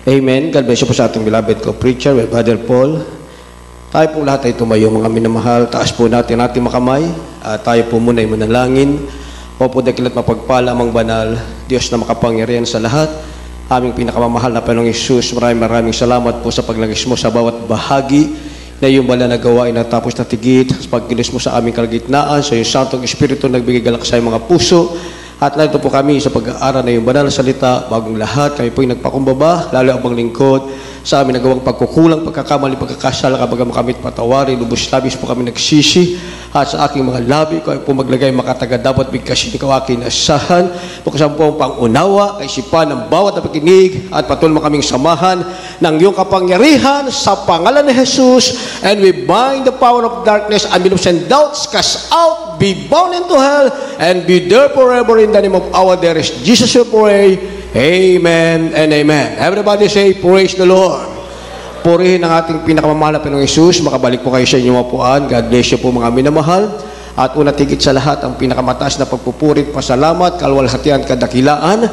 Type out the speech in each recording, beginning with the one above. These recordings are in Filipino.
Amen. God bless you po sa ating beloved co-preacher, Brother Paul. Tayo pong lahat ay tumayo, mga minamahal. Taas po natin ating makamay. Tayo po muna ay manalangin. O po dakilat mapagpala ang banal, Diyos na makapangyarihan sa lahat. Aming pinakamamahal na Panginoong Hesus, maraming salamat po sa paglagis mo sa bawat bahagi na iyong banal na gawain na tapos na tigit, sa pagkilos mo sa aming kalagitnaan, sa iyong Santong Espiritu nagbigay galak sa iyong mga puso. At narito po kami sa pag-aaral na yung banal na salita. Bagong lahat, kami po yung nagpakumbaba, lalo ang lingkod sa aming nagawang pagkukulang, pagkakamali, pagkakasala, kapag kami patawari, lubos-labis po kami nagsisi. At sa aking mga labi, kami po maglagay makataga dapat bigkasin ikaw aking asahan. Bukasan po ang pangunawa, kaisipan ng bawat na pakinig, at patuloy mo kaming samahan ng iyong kapangyarihan sa pangalan ni Jesus. And we bind the power of darkness and beliefs and doubts, cast out, be bound into hell, and be there forever in the name of our dearest Jesus we pray. Amen and amen. Everybody say, praise the Lord. Purihin ang ating pinakamamahal na Panginoong Hesus. Makabalik po kayo sa inyong upuan. God bless you po mga minamahal. At una tigit sa lahat, ang pinakamataas na pagpupurit, pasalamat, kalwalhatian, kadakilaan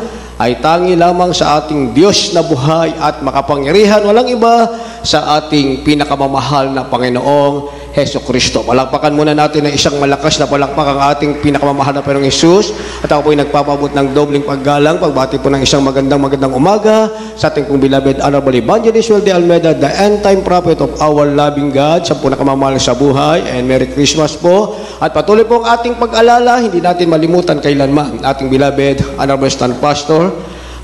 ay tangi lamang sa ating Diyos na buhay at makapangyarihan. Walang iba sa ating pinakamamahal na Panginoong Hesus Kristo. Palakpakan muna natin ng isang malakas na palakpak ang ating pinakamamahal na Panginoong Hesus. At ako po ay nagpapabot ng dobling paggalang, pagbati po ng isang magandang umaga sa ating pong beloved Honorable Evangelist Weldy Almeida, the end-time prophet of our loving God, sa pinakamamahal sa buhay. And Merry Christmas po. At patuloy po ang ating pag-alala, hindi natin malimutan kailanman ating beloved Honorable Stan Pastor,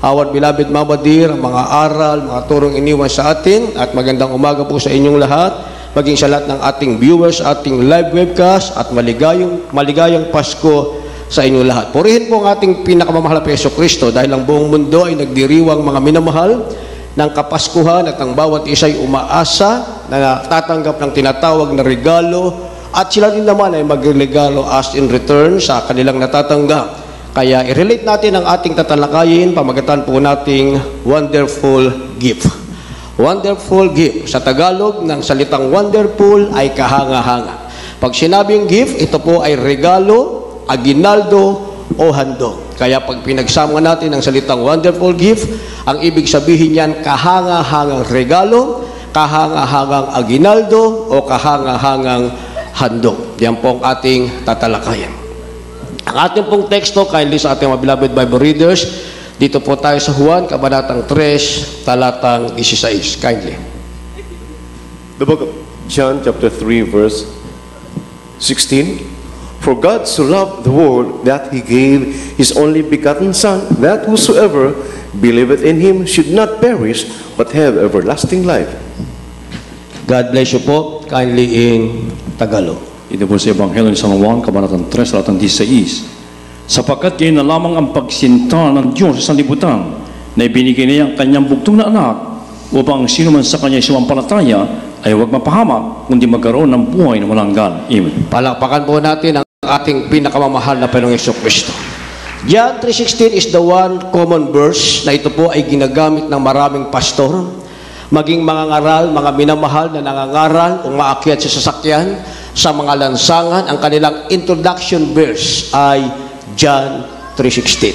our beloved Mama Dear, mga aral, mga turong iniwan sa atin. At magandang umaga po sa inyong lahat, maging sa lahat ng ating viewers, ating live webcast, at maligayang Pasko sa inyong lahat. Purihin po ang ating pinakamamahal na Hesus Kristo dahil ang buong mundo ay nagdiriwang mga minamahal ng Kapaskuhan at ang bawat isa ay umaasa na tatanggap ng tinatawag na regalo at sila din naman ay magregalo as in return sa kanilang natatanggap. Kaya i-relate natin ang ating tatalakayin, pamagatan po nating wonderful gift. Wonderful gift. Sa Tagalog, ng salitang wonderful ay kahanga-hanga. Pag sinabing gift, ito po ay regalo, aginaldo, o handog. Kaya pag pinagsama natin ang salitang wonderful gift, ang ibig sabihin niyan kahanga-hangang regalo, kahanga-hangang aginaldo, o kahanga-hangang handog. Yan po ang ating tatalakayin. Ang ating pong teksto, kindly sa ating mga beloved Bible readers, dito po tayo sa Juan, Kabanatang 3, talatang 16. Kindly. The book of John, chapter 3, verse 16. For God so loved the world that He gave His only begotten Son, that whosoever believeth in Him should not perish, but have everlasting life. God bless you po. Kindly in Tagalog. Ito po sa Ebanghelyo ni San Juan, Kabanatang 3, talatang 16. Sapagkat kayo na lamang ang pagsinta ng Diyos sa sanlibutan na ibinigay niya ang kanyang bugtong na anak upang sino man sa kanya sumampalataya ay huwag mapahamak kundi magkaroon ng buhay na walang hanggan. Amen. Palakpakan po natin ang ating pinakamamahal na Panginoong Hesus Kristo. John 3:16 is the one common verse na ito po ay ginagamit ng maraming pastor, maging mga ngaral, mga minamahal na nangangaral o maakyat sa sasakyan, sa mga lansangan. Ang kanilang introduction verse ay John 3:16.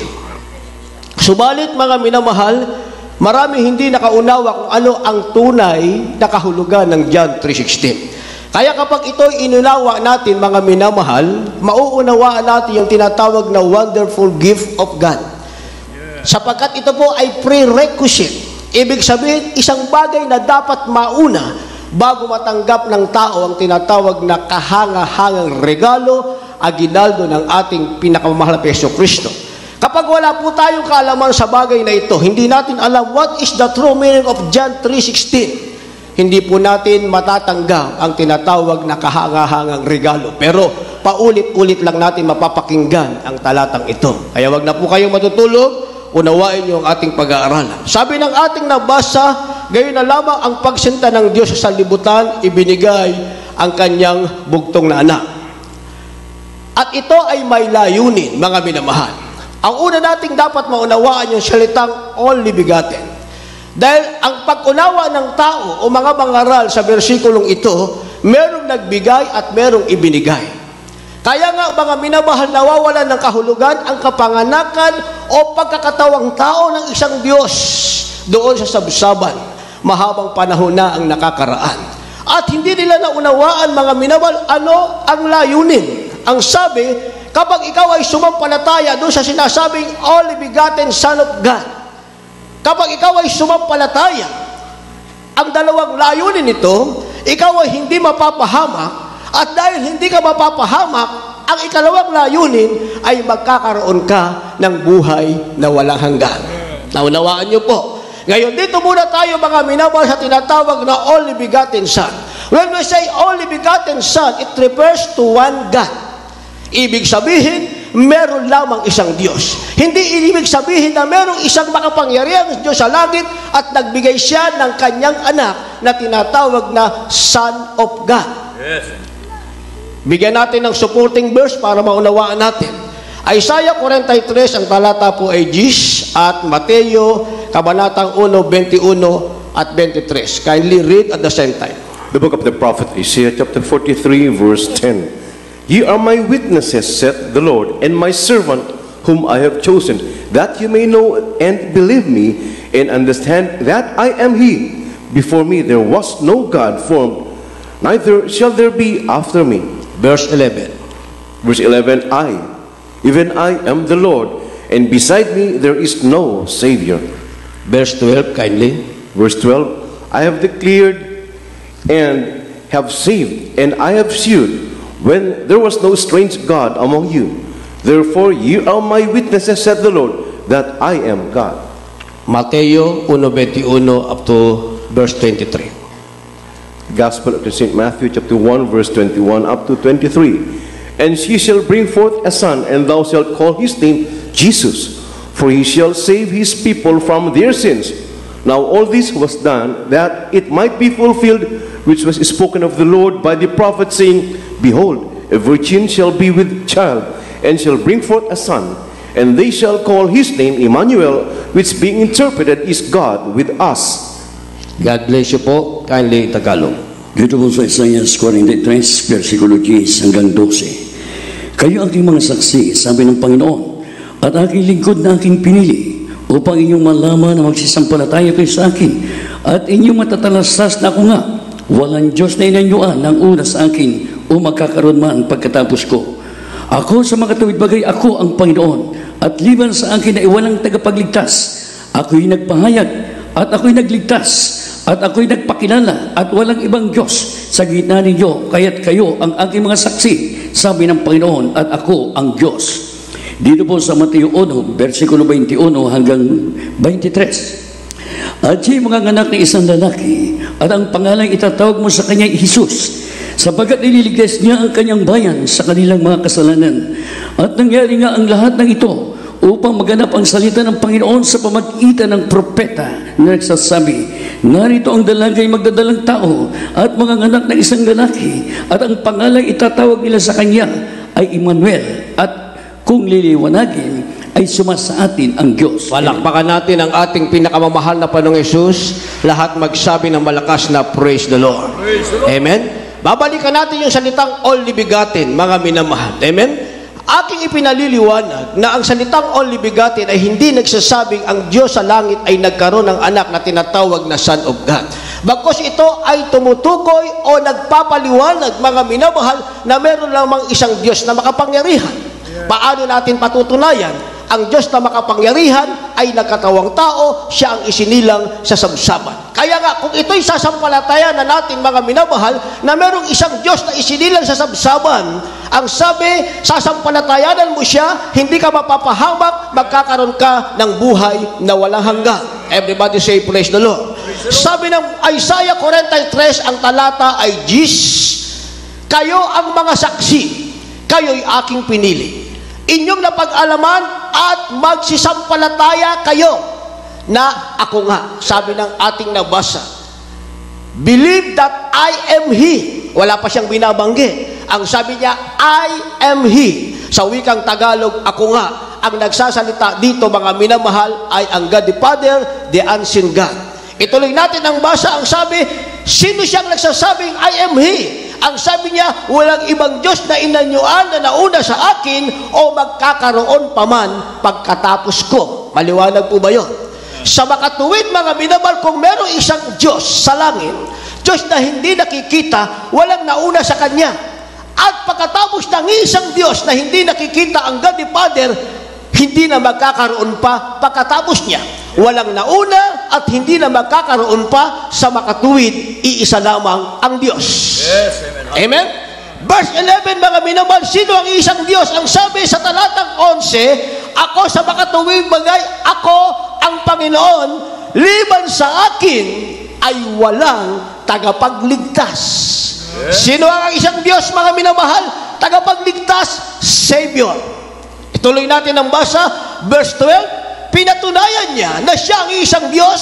Subalit mga minamahal, marami hindi nakaunawa kung ano ang tunay na kahulugan ng John 3:16. Kaya kapag ito'y inunawa natin mga minamahal, mauunawaan natin yung tinatawag na wonderful gift of God. Sapagkat ito po ay prerequisite. Ibig sabihin, isang bagay na dapat mauna bago matanggap ng tao ang tinatawag na kahanga-hangang regalo, aginaldo ng ating pinakamamahal na Hesus Kristo. Kapag wala po tayong kaalaman sa bagay na ito, hindi natin alam what is the true meaning of John 3:16. Hindi po natin matatanggap ang tinatawag na kahanga-hangang regalo. Pero paulit-ulit lang natin mapapakinggan ang talatang ito. Kaya wag na po kayong matutulog, unawain niyo ang ating pag-aaralan. Sabi ng ating nabasa, gayon na lamang ang pagsinta ng Diyos sa sanlibutan, ibinigay ang kanyang bugtong na anak. At ito ay may layunin, mga minamahal. Ang una nating dapat maunawaan yung salitang only begotten. Dahil ang pag-unawa ng tao o mga bangaral sa bersikulong ito, merong nagbigay at merong ibinigay. Kaya nga mga minamahal, nawawalan ng kahulugan ang kapanganakan o pagkakatawang tao ng isang Diyos. doon sa sabsaban. Mahabang panahon na ang nakakaraan. At hindi nila naunawaan, mga minamahal, ano ang layunin. Ang sabi, kapag ikaw ay sumampalataya doon sa sinasabing only begotten Son of God, kapag ikaw ay sumampalataya, ang dalawang layunin nito, ikaw ay hindi mapapahamak, at dahil hindi ka mapapahamak, ang ikalawang layunin ay magkakaroon ka ng buhay na walang hanggan. Naunawaan niyo po. Ngayon, dito muna tayo, mga minamahal, sa tinatawag na only begotten Son. When we say only begotten Son, it refers to one God. Ibig sabihin, meron lamang isang Diyos. Hindi ibig sabihin na merong isang makapangyarihang Diyos sa langit at nagbigay siya ng kanyang anak na tinatawag na Son of God. Yes. Bigyan natin ng supporting verse para maunawaan natin. Isaiah 43, ang talata po ay 10, at Mateo, kabanatang 1, 21 at 23. Kindly read at the same time. The book of the prophet Isaiah, chapter 43, verse 10. Ye are my witnesses, saith the Lord, and my servant whom I have chosen, that you may know and believe me, and understand that I am He. Before me there was no God formed, neither shall there be after me. Verse 11. Verse 11, even I am the Lord, and beside me there is no Savior. Verse 12, kindly. Verse 12, I have declared and have saved, and I have shewed, when there was no strange God among you. Therefore ye are my witnesses, said the Lord, that I am God. Mateo 1:21 up to verse 23. Gospel of St. Matthew, chapter 1, verse 21 up to 23. And she shall bring forth a son, and thou shalt call his name Jesus, for he shall save his people from their sins. Now all this was done, that it might be fulfilled, which was spoken of the Lord by the prophet, saying, Behold, a virgin shall be with child, and shall bring forth a son, and they shall call his name Emmanuel, which being interpreted is God with us. God bless you po. Kindly Tagalog. Dito po sa Isaiah 43, versikulo 10 hanggang 12. Kayo aking mga saksi, sabi ng Panginoon, at aking lingkod na aking pinili, upang inyong malaman na magsisampalataya kayo sa akin, at inyong matatalastas na ako nga, walang Diyos na inanyuan ng una sa akin, o magkakaroon man pagkatapos ko. Ako sa mga tuwid bagay, ako ang Panginoon, at liban sa akin ay walang tagapagligtas. Ako'y nagpahayag, at ako'y nagligtas, at ako'y nagpakilala, at walang ibang Diyos sa gitna ninyo, kaya't kayo ang aking mga saksi, sabi ng Panginoon, at ako ang Diyos. Dito po sa Mateo 1, versikulo 21 hanggang 23. At siya'y manganganak ng isang lalaki, at ang pangalan itatawag mo sa kanya Jesus, sapagkat ililigtas niya ang kanyang bayan sa kanilang mga kasalanan. At nangyari nga ang lahat ng ito, upang maganap ang salita ng Panginoon sa pamagitan ng propeta na nagsasabi, narito ang dalagay magdadalang tao at manganganak ng isang lalaki, at ang pangalan itatawag nila sa kanya ay Emmanuel, at kung liliwanagin ay sumasa atin ang Diyos. Palakpakan natin ang ating pinakamamahal na Panginoong Hesus. Lahat magsabi ng malakas na praise the Lord. Praise the Lord. Amen. Babalikan natin yung salitang only begotten, mga minamahal. Amen. Aking ipinaliliwanag na ang salitang only begotten ay hindi nagsasabing ang Diyos sa langit ay nagkaroon ng anak na tinatawag na Son of God. Bagkus ito ay tumutukoy o nagpapaliwanag, mga minamahal, na meron lamang isang Diyos na makapangyarihan. Paano natin patutunayan? Ang Diyos na makapangyarihan ay nagkatawang tao, siya ang isinilang sa sabsaban. Kaya nga, kung ito'y sasampalatayan na natin, mga minamahal, na merong isang Diyos na isinilang sa sabsaban, ang sabi, sasampalatayanan mo siya, hindi ka mapapahamak, magkakaroon ka ng buhay na walang hanggan. Everybody say, praise the Lord. Sabi ng Isaiah 43, ang talata ay 10, kayo ang mga saksi, kayo'y aking pinili. Inyong napag-alaman at magsisampalataya kayo na ako nga, sabi ng ating nabasa. Believe that I am He. Wala pa siyang binabanggit. Ang sabi niya, I am He. Sa wikang Tagalog, ako nga. Ang nagsasalita dito, mga minamahal, ay ang God the Father, the unseen God. Ituloy natin ang basa. Ang sabi, sino siyang nagsasabing I am He? Ang sabi niya, walang ibang Diyos na inanyuan na nauna sa akin o magkakaroon pa man pagkatapos ko. Maliwanag po ba yun? Sa makatuwid, mga minamahal, kung merong isang Diyos sa langit, Diyos na hindi nakikita, walang nauna sa Kanya. At pagkatapos ng isang Diyos na hindi nakikita, ang God the Father, hindi na magkakaroon pa pagkatapos niya. Walang nauna at hindi na magkakaroon pa sa makatuwid, iisa lamang ang Diyos. Yes, amen. Amen? Verse 11, mga minamahal, sino ang isang Diyos? Ang sabi sa talatang 11, ako sa makatuwid bagay, ako ang Panginoon, liban sa akin ay walang tagapagligtas. Sino ang isang Diyos, mga minamahal? Tagapagligtas, Savior. Ituloy natin ang basa, verse 12, pinatunayan niya na siya ang isang Diyos,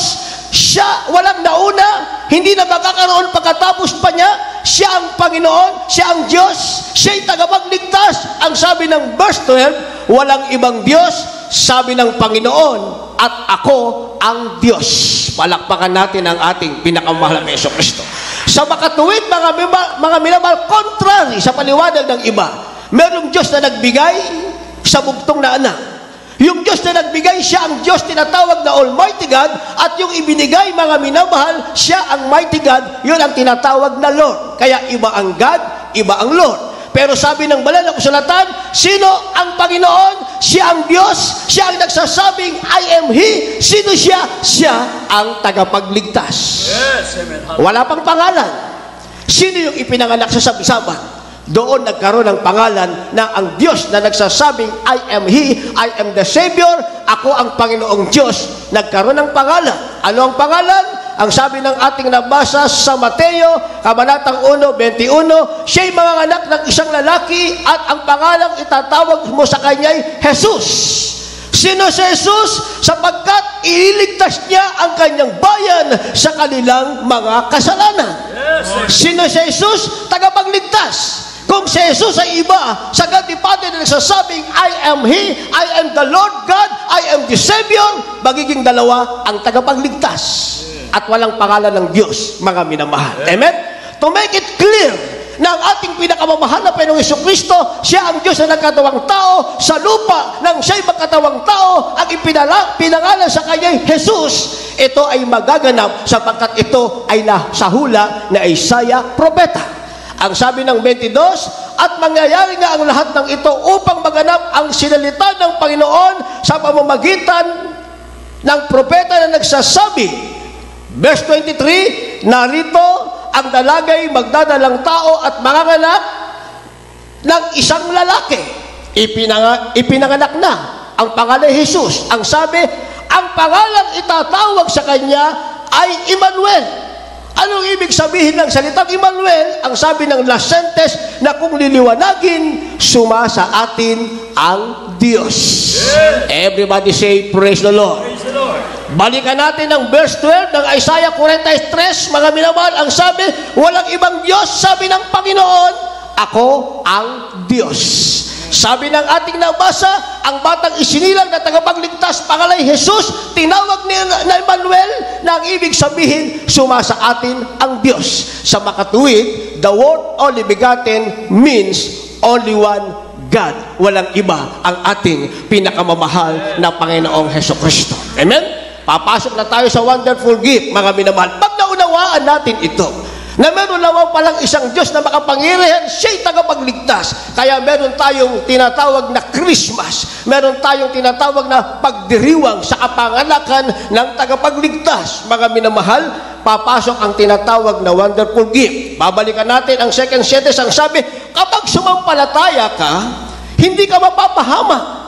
siya walang nauna, hindi na magkakaroon pagkatapos pa niya, siya ang Panginoon, siya ang Diyos, siya'y tagapagligtas. Ang sabi ng verse 12, walang ibang Diyos, sabi ng Panginoon, at ako ang Diyos. Palakpakan natin ang ating pinakamahal na Jesucristo. Sa makatuwid, mga minamahal, contrary sa paliwanag ng iba, merong Diyos na nagbigay sa bugtong na anak. Yung Diyos na nagbigay, siya ang Diyos tinatawag na Almighty God, at yung ibinigay, mga minamahal, siya ang Mighty God, yun ang tinatawag na Lord. Kaya iba ang God, iba ang Lord. Pero sabi ng banal na kasulatan, sino ang Panginoon? Siya ang Diyos, siya ang nagsasabing, I am He. Sino siya? Siya ang tagapagligtas. Yes, amen. Wala pang pangalan. Sino yung ipinanganak sa sabi-saban? Doon nagkaroon ng pangalan na ang Diyos na nagsasabing, I am He, I am the Savior, ako ang Panginoong Diyos, nagkaroon ng pangalan. Ano ang pangalan? Ang sabi ng ating nabasa sa Mateo, kabanatang 1:21, siya'y manganganak ng isang lalaki at ang pangalang itatawag mo sa kanya'y Jesus. Sino si Jesus? Sapagkat ililigtas niya ang kanyang bayan sa kanilang mga kasalanan. Sino si Jesus? Tagapagligtas. Kung si Jesus ay iba, sa God the Father na nagsasabing, I am He, I am the Lord God, I am the Savior, magiging dalawa ang tagapagligtas. At walang pangalan ng Diyos, mga minamahal. Amen? To make it clear na ang ating pinakamamahal na Panginoong Jesucristo, siya ang Diyos na nagkatawang tao sa lupa, nang siya'y magkatawang tao, ang pinangalan sa kanya'y Jesus. Ito ay magaganap sapagkat ito ay sa hula na Isaiah propeta. Ang sabi ng 22, at mangyayari nga ang lahat ng ito upang maganap ang sinalita ng Panginoon sa pamamagitan ng propeta na nagsasabi. Verse 23, narito ang dalagay magdadalang tao at manganganak ng isang lalaki. Ipinanganak na ang pangalan Jesus. Ang sabi, ang pangalang itatawag sa kanya ay Emmanuel. Anong ibig sabihin ng salitang Emmanuel? Ang sabi ng last sentence na kung liliwanagin, sumasa atin ang Diyos. Everybody say, praise the Lord. Praise the Lord. Balikan natin ang verse 12 ng Isaiah 43, mga minamahal, ang sabi, walang ibang Diyos, sabi ng Panginoon, ako ang Diyos. Sabi ng ating nabasa, ang batang isinilang na tagapagligtas, pangalay Jesus, tinawag ni Emmanuel, na ang ibig sabihin, sumasa atin ang Diyos. Sa makatuwid, the word only begotten means only one God. Walang iba ang ating pinakamamahal na Panginoong Jesucristo. Amen? Papasok na tayo sa wonderful gift, mga minamahal. Pag naunawaan natin ito, na meron lamang palang isang Diyos na makapangyarihan, siya'y tagapagligtas. Kaya meron tayong tinatawag na Christmas. Meron tayong tinatawag na pagdiriwang sa kapanganakan ng tagapagligtas. Mga minamahal, papasok ang tinatawag na wonderful gift. Babalikan natin ang second sentence. Ang sabi, kapag sumampalataya ka, hindi ka mapapahamak.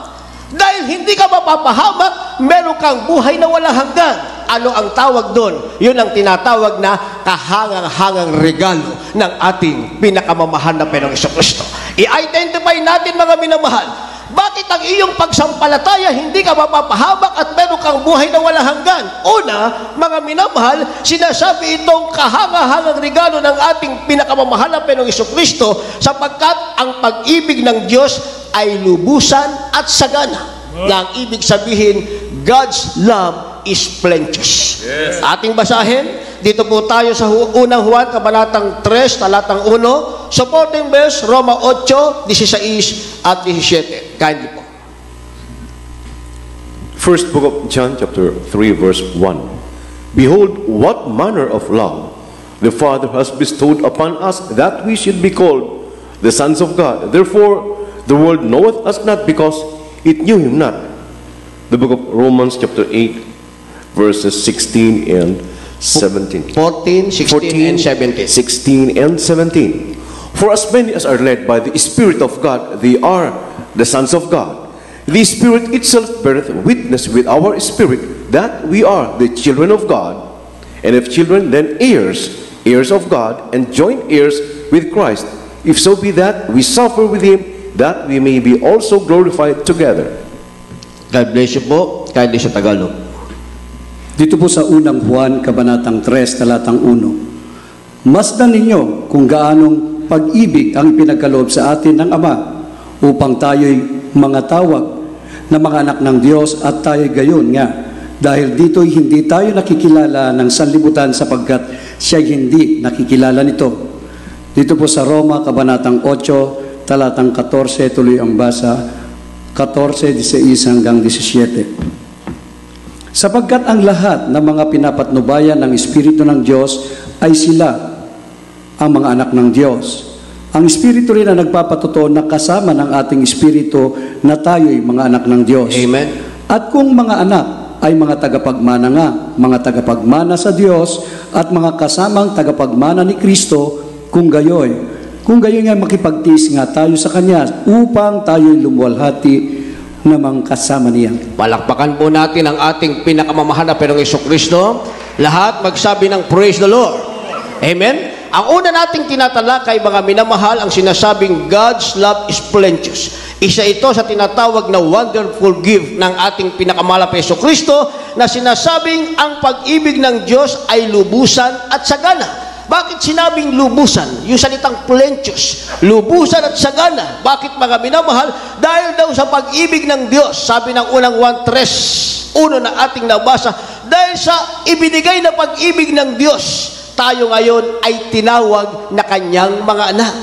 Dahil hindi ka mapapahamak, meron kang buhay na walang hanggan. Ano ang tawag doon? Yun ang tinatawag na kahangang-hangang regalo ng ating pinakamamahal na Panginoong Jesucristo. I-identify natin, mga minamahal, bakit ang iyong pagsampalataya hindi ka mapapahamak at meron kang buhay na walang hanggan? Una, mga minamahal, sinasabi itong kahangang-hangang regalo ng ating pinakamamahal na Panginoong Jesucristo sapagkat ang pag-ibig ng Diyos ay lubusan at sagana. Na ang ibig sabihin, God's love is plenteous. Yes. Ating basahin, dito po tayo sa unang Juan, kabanatang 3, talatang 1, supporting verse, Roma 8, 16 at 17. Kindly po. First book of John, chapter 3, verse 1. Behold, what manner of love the Father has bestowed upon us, that we should be called the sons of God. Therefore, the world knoweth us not, because it knew him not. The book of Romans, chapter 8, verses 16 and 17. 14, 16, and 17. 16 and 17. For as many as are led by the Spirit of God, they are the sons of God. The Spirit itself beareth witness with our spirit that we are the children of God. And if children, then heirs, heirs of God, and joint heirs with Christ. If so be that we suffer with Him, that we may be also glorified together. God bless you po. Kindly sa Tagalog. Dito po sa unang Juan, kabanatang 3, talatang 1. Masdan ninyo kung gaanong pag-ibig ang ipinagkaloob sa atin ng Ama, upang tayo'y mga tawag na mga anak ng Diyos, at tayo'y gayon nga. Dahil dito'y hindi tayo nakikilala ng sanlibutan, sapagkat siya'y hindi nakikilala nito. Dito po sa Roma, kabanatang 8, talatang 14, tuloy ang basa, 14, 16 hanggang 17. Sapagkat ang lahat ng mga pinapatnubayan ng Espiritu ng Diyos ay sila ang mga anak ng Diyos. Ang Espiritu rin na nagpapatotoo na kasama ng ating Espiritu na tayo'y mga anak ng Diyos. Amen. At kung mga anak ay mga tagapagmana nga, mga tagapagmana sa Diyos, at mga kasamang tagapagmana ni Kristo, kung gayoy nga makipagtiis nga tayo sa Kanya, upang tayo'y lumuwalhati namang kasama niya. Palakpakan po natin ang ating pinakamamahal na Panginoong Jesucristo. Lahat magsabi ng praise the Lord. Amen. Ang una nating tinatalakay, mga minamahal, ang sinasabing God's love is plenteous. Isa ito sa tinatawag na wonderful gift ng ating pinakamahal na Jesucristo, na sinasabing ang pag-ibig ng Diyos ay lubusan at sagana. Bakit sinabing lubusan? Yung salitang plenteous, lubusan at sagana. Bakit, mga minamahal? Dahil daw sa pag-ibig ng Diyos, sabi ng unang 1:3, na ating nabasa, dahil sa ibinigay na pag-ibig ng Diyos, tayo ngayon ay tinawag na Kanyang mga anak.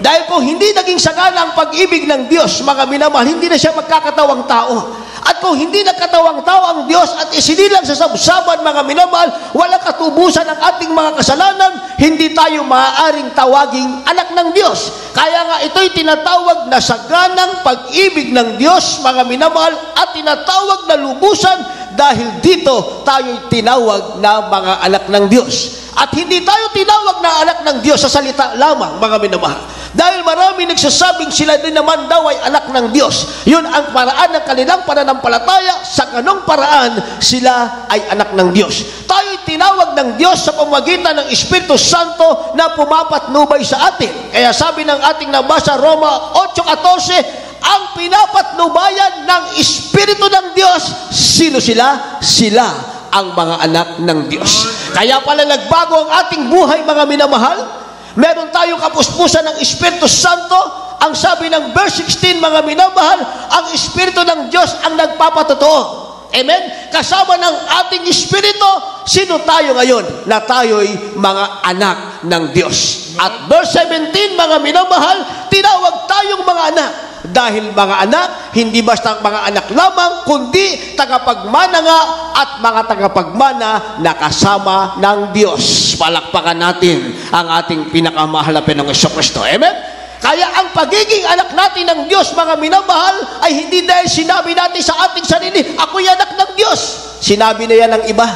Dahil kung hindi naging sagana ang pag-ibig ng Diyos, mga minamahal, hindi na siya magkakatawang tao. At kung hindi nagkatawang tao ang Diyos at isinilang sa sabsaban, mga minamahal, walang katubusan ang ating mga kasalanan, hindi tayo maaaring tawaging anak ng Diyos. Kaya nga ito'y tinatawag na saganang pag-ibig ng Diyos, mga minamahal, at tinatawag na lubusan, dahil dito tayo'y tinawag na mga anak ng Diyos. At hindi tayo tinawag na anak ng Diyos sa salita lamang, mga minamahal. Dahil marami nagsasabing sila din naman daw ay anak ng Diyos. Yun ang paraan ng kanilang pananampalataya. Sa ganong paraan, sila ay anak ng Diyos. Tayo'y tinawag ng Diyos sa pamamagitan ng Espiritu Santo na pumapatnubay sa atin. Kaya sabi ng ating nabasa, Roma 8:14, ang pinapatnubayan ng Espiritu ng Diyos, sino sila? Sila ang mga anak ng Diyos. Kaya pala nagbago ang ating buhay, mga minamahal. Meron tayong kapuspusan ng Espiritu Santo. Ang sabi ng verse 16, mga minamahal, ang Espiritu ng Diyos ang nagpapatotoo. Amen? Kasama ng ating Espiritu, sino tayo ngayon? Na tayo'y mga anak ng Diyos. At verse 17, mga minamahal, tinawag tayong mga anak. Dahil mga anak, hindi basta mga anak lamang, kundi tagapagmana nga at mga tagapagmana na kasama ng Diyos. Palakpakan natin ang ating pinakamahal na Panginoong Jesucristo. Amen? Kaya ang pagiging anak natin ng Diyos, mga minamahal, ay hindi dahil sinabi natin sa ating sarili, ako'y anak ng Diyos. Sinabi na yan ng iba,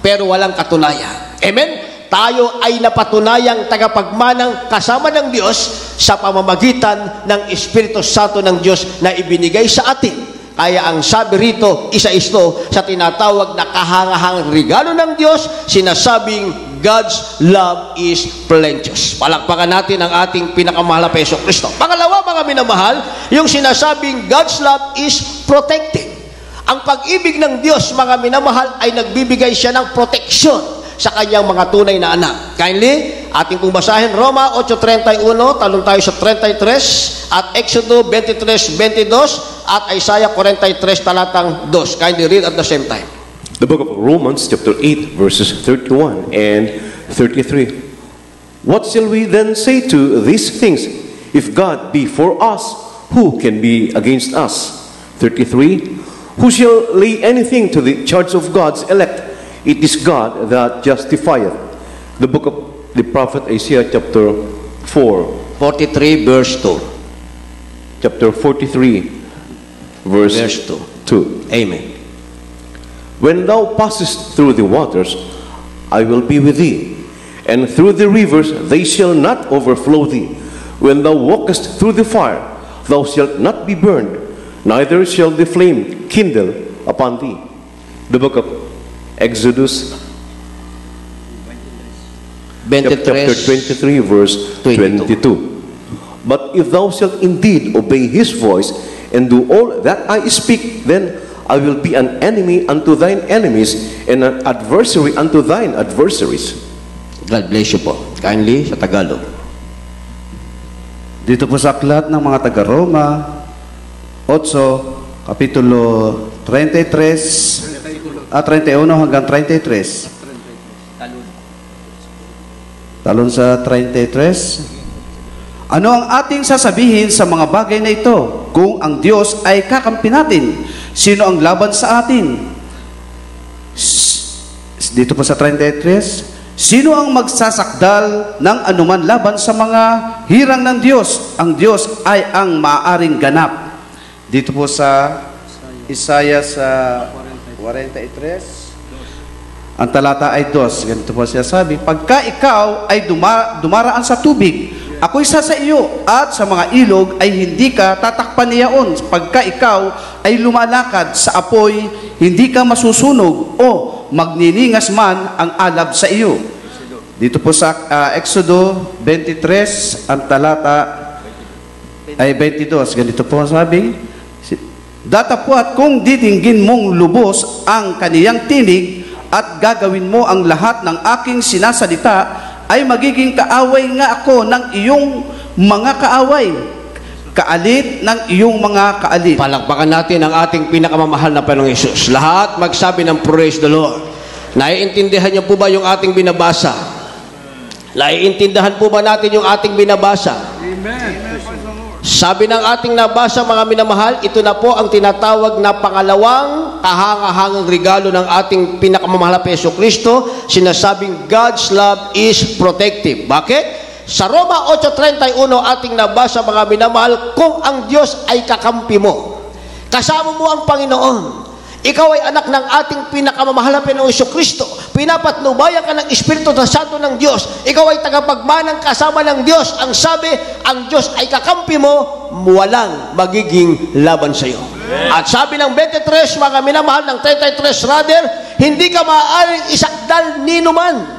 pero walang katunayan. Amen? Tayo ay napatunayang tagapagmanang kasama ng Diyos sa pamamagitan ng Espiritu Santo ng Diyos na ibinigay sa atin. Kaya ang sabi rito, isa ito sa tinatawag na kahangahangang regalo ng Diyos, sinasabing God's love is plenteous. Palakpakan natin ang ating pinakamahal na Jesucristo. Pangalawa, mga minamahal, yung sinasabing God's love is protecting. Ang pag-ibig ng Diyos, mga minamahal, ay nagbibigay siya ng proteksyon sa kanyang mga tunay na anak. Kindly, ating pong basahin Roma 8:31, talon tayo sa 33, at Exodo 23:22, at Isaiah 43 talatang 2. Kindly read at the same time. The book of Romans, chapter 8, verses 31 and 33. What shall we then say to these things? If God be for us, who can be against us? 33. Who shall lay anything to the charge of God's elect? It is God that justifieth. The book of the prophet Isaiah chapter 4. 43 verse 2. Chapter 43, verse Verse 2. Amen. When thou passest through the waters, I will be with thee, and through the rivers they shall not overflow thee. When thou walkest through the fire, thou shalt not be burned, neither shall the flame kindle upon thee. The book of Exodus, chapter 23, verse 22. But if thou shalt indeed obey his voice, and do all that I speak, then I will be an enemy unto thine enemies, and an adversary unto thine adversaries. God bless you po. Kindly sa Tagalog. Dito po sa aklat ng mga taga-Roma, 8, Kapitulo 33, 31 hanggang 33. Talon sa 33. Ano ang ating sasabihin sa mga bagay na ito? Kung ang Diyos ay kakampi natin, sino ang laban sa atin? Dito po sa 33, sino ang magsasakdal ng anuman laban sa mga hirang ng Diyos? Ang Diyos ay ang maaaring ganap. Dito po sa Isaiah sa 43, ang talata ay 2. Ganito po siya sabi, pagka ikaw ay dumaraan sa tubig, ako'y sa iyo, at sa mga ilog ay hindi ka tatakpan niyaon. Pagka ikaw ay lumalakad sa apoy, hindi ka masusunog o magniningas man ang alab sa iyo. Dito po sa Exodo 23, ang talata ay 22. Ganito po sabi, datapwat kung didinggin mong lubos ang kaniyang tinig at gagawin mo ang lahat ng aking sinasalita, ay magiging kaaway nga ako ng iyong mga kaaway, kaalit ng iyong mga kaalit. Palakpakan natin ang ating pinakamamahal na Panginoong Hesus. Lahat magsabi ng praise the Lord. Naiintindihan niyo po ba yung ating binabasa? Naiintindihan po ba natin yung ating binabasa? Amen. Sabi ng ating nabasa, mga minamahal, ito na po ang tinatawag na pangalawang kahangahangang regalo ng ating pinakamamahal na Hesus Kristo. Sinasabing God's love is protective. Bakit? Sa Roma 8:31 ating nabasa, mga minamahal, kung ang Diyos ay kakampi mo, kasama mo ang Panginoon, ikaw ay anak ng ating pinakamamahal na Panginoong Kristo, pinapatnubayan ka ng Espiritu Santo ng Diyos, ikaw ay tagapagmanang kasama ng Diyos. Ang sabi, ang Diyos ay kakampi mo, walang magiging laban sa iyo. At sabi ng 23, mga minamahal, ng 33 rather, hindi ka maaaring isakdal ninuman.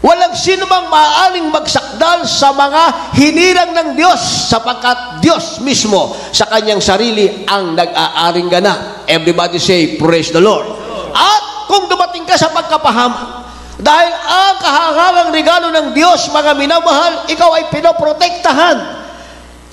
Walang sino mang maaaring magsakdal sa mga hinirang ng Diyos, sapagkat Diyos mismo sa kanyang sarili ang nag-aaring ganap. Everybody say, praise the Lord. At kung dumating ka sa pagkapahamak, dahil ang kahangalang regalo ng Diyos, mga minamahal, ikaw ay pinoprotektahan.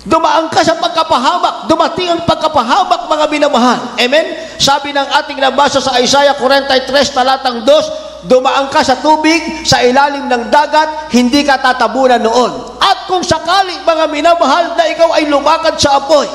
Dumaan ka sa pagkapahamak, dumating ang pagkapahamak, mga minamahal. Amen? Sabi ng ating nabasa sa Isaiah 43, talatang 2, dumaan ka sa tubig, sa ilalim ng dagat, hindi ka tatabunan noon. At kung sakali, mga minamahal, na ikaw ay lumakad sa apoy,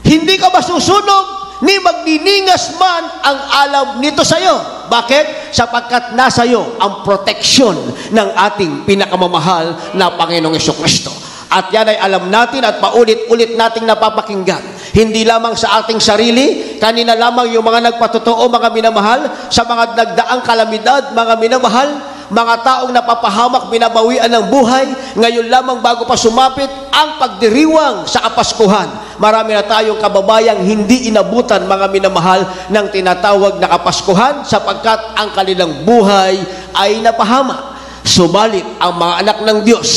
hindi ka masusunog, ni magniningas man ang alab nito sa iyo. Bakit? Sapagkat nasa iyo ang proteksyon ng ating pinakamamahal na Panginoong Jesucristo. At yan ay alam natin at paulit-ulit nating napapakinggan. Hindi lamang sa ating sarili, kanina lamang yung mga nagpatotoo, mga minamahal, sa mga nagdaang kalamidad, mga minamahal, mga taong napapahamak, binabawian ng buhay, ngayon lamang bago pa sumapit ang pagdiriwang sa Kapaskuhan. Marami na tayong kababayang hindi inabutan, mga minamahal, ng tinatawag na Kapaskuhan sapagkat ang kanilang buhay ay napahamak. Subalit ang mga anak ng Diyos,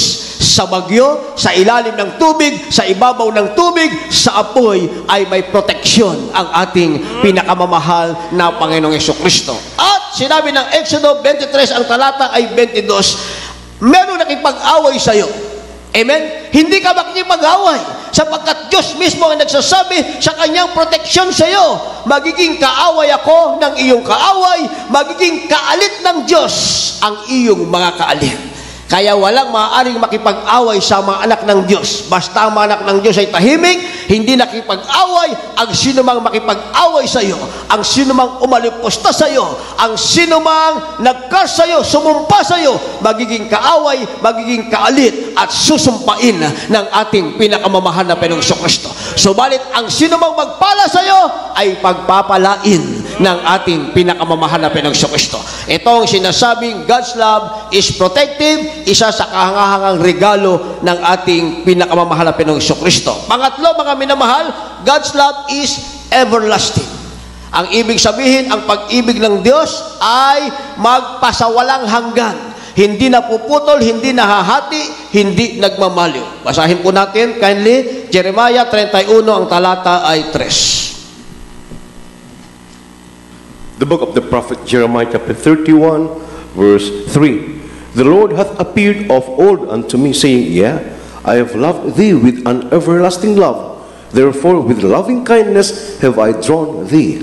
sa bagyo, sa ilalim ng tubig, sa ibabaw ng tubig, sa apoy, ay may proteksyon ang ating pinakamamahal na Panginoong Jesucristo. At sinabi ng Exodo 23, ang talata ay 22, meron nakipag-away sa iyo. Amen? Hindi ka makikipag-away sapagkat Diyos mismo ang nagsasabi sa kanyang proteksyon sa iyo. Magiging kaaway ako ng iyong kaaway, magiging kaalit ng Diyos ang iyong mga kaalit. Kaya walang maaaring makipag-away sa mga anak ng Diyos. Basta ang mga anak ng Diyos ay tahimik, hindi nakipag-away, ang sino mang makipag-away sa iyo, ang sino mang umalipusta sa iyo, ang sino mang nagkas sa iyo, sumumpa sa iyo, magiging kaaway, magiging kaalit, at susumpain ng ating pinakamamahal na Panginoong Kristo. Subalit, ang sino mang magpala sa iyo ay pagpapalain ng ating pinakamamahal na Panginoong Kristo. Itong sinasabing God's love is protective, isa sa kahangahangang regalo ng ating pinakamamahal na Panginoong Kristo. Pangatlo, mga minamahal, God's love is everlasting. Ang ibig sabihin, ang pag-ibig ng Diyos ay magpasawalang hanggan. Hindi napuputol, hindi nahahati, hindi nagmamaliw. Basahin po natin kindly, Jeremiah 31, ang talata ay 3. The book of the prophet Jeremiah, chapter 31, verse 3. The Lord hath appeared of old unto me, saying, Yea, I have loved thee with an everlasting love. Therefore, with loving kindness have I drawn thee.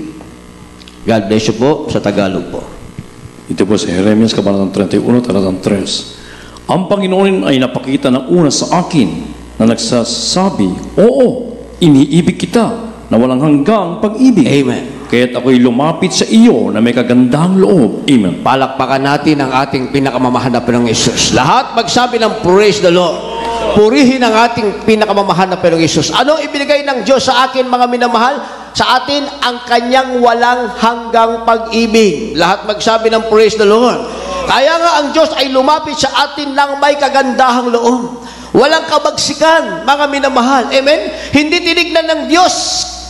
God bless you po sa Tagalog po. Ito po sa Jeremias, Kabanatang 31, talatang 3. Ang Panginoon ay napakita ng una sa akin na nagsasabi, Oo, iniibig kita na walang hanggang pag-ibig. Amen. Kaya't ako'y lumapit sa iyo na may kagandahang loob. Amen. Palakpakan natin ang ating pinakamamahal na Panginoong Hesus. Lahat magsabi ng praise the Lord. Purihin ang ating pinakamamahal na Panginoong Hesus. Ano ibinigay ng Diyos sa akin, mga minamahal? Sa atin, ang kanyang walang hanggang pag-ibig. Lahat magsabi ng praise the Lord. Kaya nga ang Diyos ay lumapit sa atin ng may kagandahang loob. Walang kabagsikan, mga minamahal. Amen? Hindi tinignan ng Diyos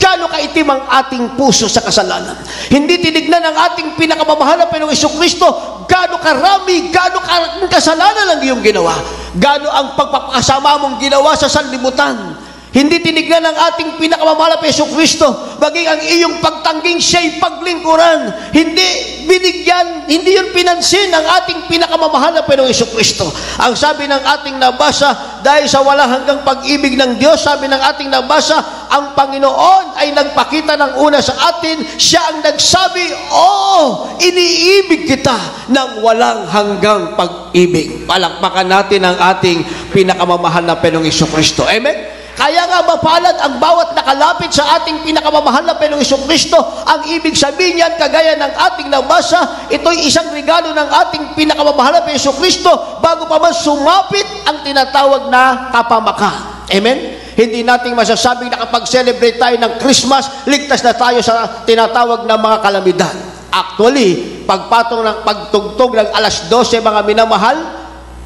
gaano kaitim ang ating puso sa kasalanan. Hindi tinignan ng ating pinakamamahal na Panginoong Kristo gaano karami, gaano kasalanan ang iyong ginawa. Gaano ang pagpapakasama mong ginawa sa sanlibutan. Hindi tinignan ng ating pinakamamahal na Panginoong Kristo maging ang iyong pagtangging siya'y paglingkuran. Hindi binigyan, hindi yun pinansin ng ating pinakamamahal na Panginoong Kristo. Ang sabi ng ating nabasa, dahil sa walang hanggang pag-ibig ng Diyos, sabi ng ating nabasa, ang Panginoon ay nagpakita ng una sa atin, siya ang nagsabi, Oo, iniibig kita ng walang hanggang pag-ibig. Palakpakan natin ang ating pinakamamahal na Panginoong Kristo. Amen? Kaya nga mapalad ang bawat nakalapit sa ating pinakamamahal na Panginoong Kristo. Ang ibig sabihin niyan, kagaya ng ating nabasa, ito'y isang regalo ng ating pinakamamahal na Panginoong Kristo bago pa man sumapit ang tinatawag na kapamakan. Amen? Hindi nating masasabing nakapag-celebrate tayo ng Christmas, ligtas na tayo sa tinatawag na mga kalamidad. Actually, pagpatong ng pagtugtog ng alas 12, mga minamahal,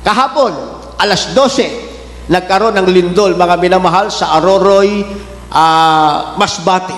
kahapon, alas 12, nagkaroon ng lindol, mga minamahal, sa Aroroy, Masbate.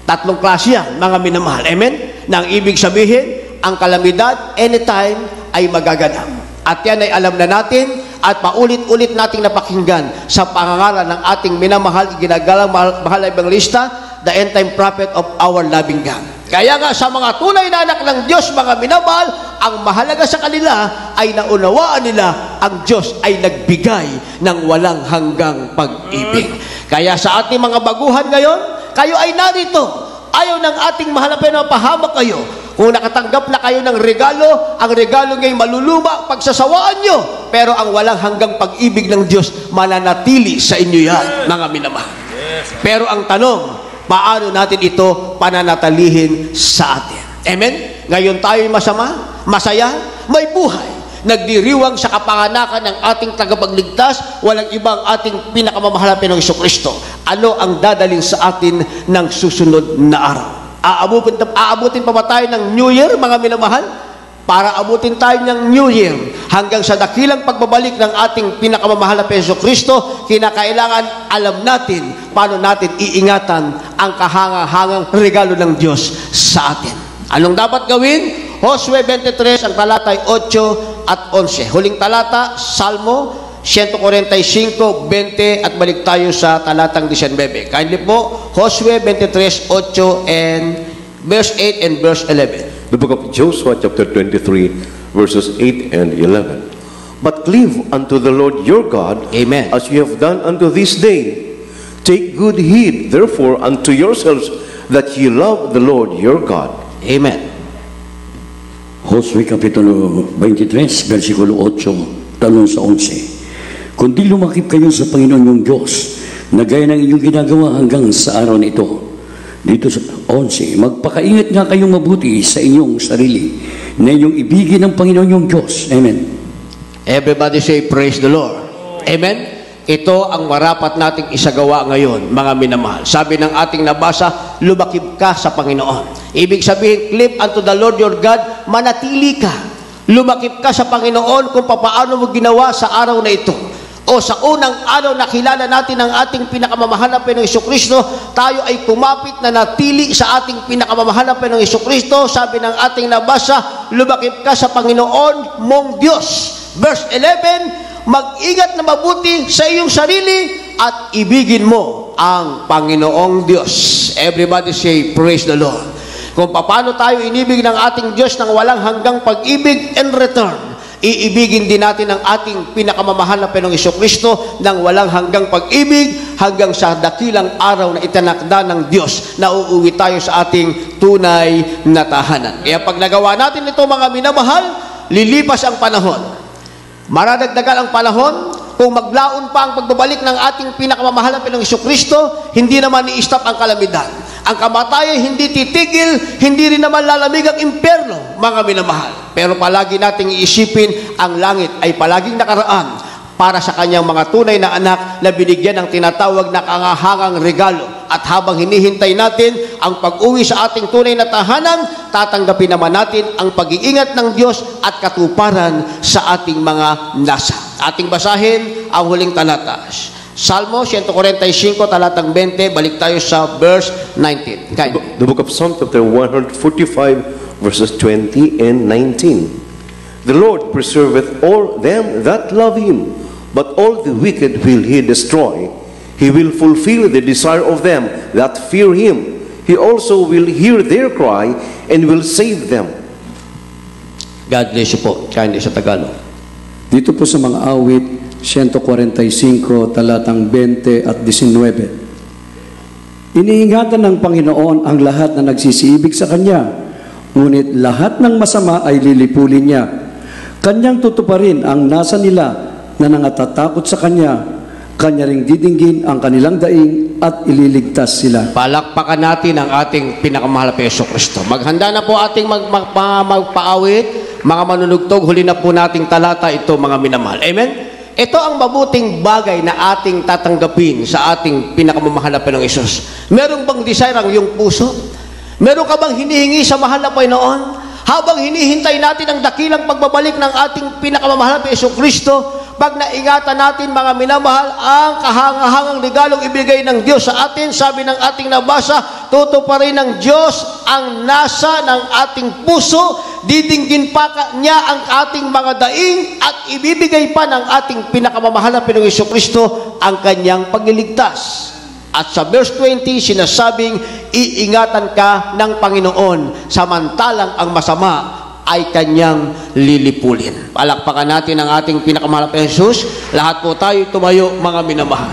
3 klase yan, mga minamahal. Amen? Nang ibig sabihin, ang kalamidad, anytime, ay magaganap. At yan ay alam na natin, at paulit-ulit nating napakinggan sa pangangaral ng ating minamahal, ginagalang mahal na ebangelista, the end-time prophet of our loving God. Kaya nga sa mga tunay na anak ng Diyos, mga minamahal, ang mahalaga sa kanila ay naunawaan nila ang Diyos ay nagbigay ng walang hanggang pag-ibig. Kaya sa ating mga baguhan ngayon, kayo ay narito. Ayaw ng ating mahal na pinapahamak kayo. Kung nakatanggap na kayo ng regalo, ang regalo ngayon maluluma, pagsasawaan nyo. Pero ang walang hanggang pag-ibig ng Diyos, mananatili sa inyo yan, mga minamahal. Pero ang tanong, paano natin ito pananatilihin sa atin? Amen? Ngayon tayo'y masama, masaya, may buhay. Nagdiriwang sa kapanganakan ng ating tagapagligtas, walang ibang ating pinakamamahal na Panginoong Kristo. Ano ang dadalhin sa atin ng susunod na araw? Aabutin pa ba tayo ng New Year, mga minamahal? Para abutin tayo ng New Year hanggang sa dakilang pagbabalik ng ating pinakamamahal na Panginoong Kristo, kinakailangan alam natin paano natin iingatan ang kahangahangang regalo ng Diyos sa atin. Anong dapat gawin? Josue 23, ang talata 8 at 11. Huling talata, Salmo 145, 20 at balik tayo sa talatang 19. Kindly po, Josue 23, 8 and verse 8 and verse 11. The book of Joshua, chapter 23, verses 8 and 11. But cleave unto the Lord your God, Amen, as you have done unto this day. Take good heed, therefore, unto yourselves, that ye love the Lord your God. Amen. Josue Kapitulo 23, versikulo 8. talon sa 11. Kundi lumakip kayo sa Panginoon yung Diyos, na gaya ng inyong ginagawa hanggang sa araw na ito. Dito sa 11, magpakaingat nga kayong mabuti sa inyong sarili, na inyong ibigin ng Panginoon yung Diyos. Amen. Everybody say, praise the Lord. Amen. Ito ang marapat nating isagawa ngayon, mga minamahal. Sabi ng ating nabasa, lumakip ka sa Panginoon. Ibig sabihin, cleave unto the Lord your God, manatili ka. Lumakip ka sa Panginoon kung paano mo ginawa sa araw na ito. O sa unang araw na kilala natin ang ating pinakamamahal na Panginoong Jesucristo, tayo ay kumapit na natili sa ating pinakamamahal na Panginoong Jesucristo. Sabi ng ating nabasa, lumakip ka sa Panginoon mong Diyos. Verse 11, mag-ingat na mabuti sa iyong sarili at ibigin mo ang Panginoong Diyos. Everybody say, praise the Lord. Kung paano tayo inibig ng ating Diyos ng walang hanggang pag-ibig and return, iibigin din natin ang ating pinakamamahal na Panginoong Jesucristo ng walang hanggang pag-ibig hanggang sa dakilang araw na itinakda ng Diyos na uuwi tayo sa ating tunay na tahanan. Kaya pag nagawa natin ito, mga minamahal, lilipas ang panahon. Maradagdagan ang panahon. Kung maglaon pa ang pagbabalik ng ating pinakamamahal na Panginoong Jesucristo, hindi naman i-stop ang kalamidad. Ang kamatayan hindi titigil, hindi rin naman lalamig ang impyerno, mga minamahal. Pero palagi nating iisipin, ang langit ay palaging nakaraan para sa kanyang mga tunay na anak na binigyan ng tinatawag na kahangahangang regalo. At habang hinihintay natin ang pag-uwi sa ating tunay na tahanan, tatanggapin naman natin ang pag-iingat ng Diyos at katuparan sa ating mga nasa. Ating basahin ang huling talata. Salmo 145, talatang 20, balik tayo sa verse 19. The book of Psalm chapter 145, verses 20 and 19. The Lord preserveth all them that love him, but all the wicked will he destroy. He will fulfill the desire of them that fear him. He also will hear their cry and will save them. God bless you po. Kaya sa Tagalog. Dito po sa mga awit, 145, talatang 20 at 19. Iniingatan ng Panginoon ang lahat na nagsisiibig sa Kanya, ngunit lahat ng masama ay lilipulin niya. Kanyang tutuparin ang nasa nila na nangatatakot sa Kanya. Kanya ring didinggin ang kanilang daing at ililigtas sila. Palakpakan natin ang ating pinakamahal na Jesucristo. Maghanda na po ating magpaawit, mga manunugtog, huli na po nating talata ito, mga minamahal. Amen? Ito ang mabuting bagay na ating tatanggapin sa ating pinakamamahal na Panginoong Hesus. Meron bang desire ang iyong puso? Meron ka bang hinihingi sa mahal na Panginoon? Habang hinihintay natin ang dakilang pagbabalik ng ating pinakamamahal na Jesucristo, pag naingatan natin, mga minamahal, ang kahangahangang regalong ibigay ng Diyos sa atin, sabi ng ating nabasa, tutuparin ng Diyos ang nasa ng ating puso, didinggin pa niya ang ating mga daing, at ibibigay pa ng ating pinakamamahal na Panginoong Jesucristo ang kanyang pagliligtas. At sa verse 20, sinasabing, iingatan ka ng Panginoon, samantalang ang masama ay kanyang lilipulin. Palakpakan natin ang ating pinakamahal na Jesus. Lahat po tayo tumayo, mga minamahal.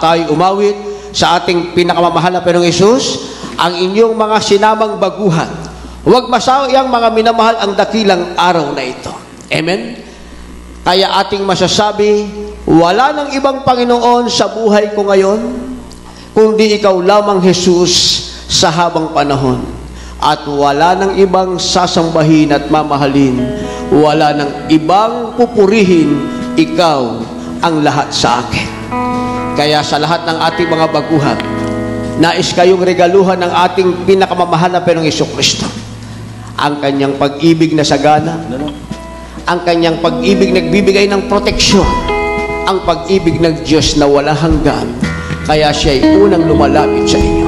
Tayo umawit sa ating pinakamamahal na Panginoong Jesus, ang inyong mga sinamang baguhan. Huwag masayang, mga minamahal, ang dakilang araw na ito. Amen? Kaya ating masasabi, wala nang ibang Panginoon sa buhay ko ngayon, kundi ikaw lamang, Jesus, sa habang panahon. At wala nang ibang sasambahin at mamahalin, wala nang ibang pupurihin, ikaw ang lahat sa akin. Kaya sa lahat ng ating mga baguhan, nais kayong regaluhan ng ating pinakamamahal na Panginoong Jesucristo. Ang kanyang pag-ibig na sagana, ang kanyang pag-ibig nagbibigay ng proteksyon, ang pag-ibig ng Diyos na wala hanggan. Kaya siya ay unang lumalapit sa inyo.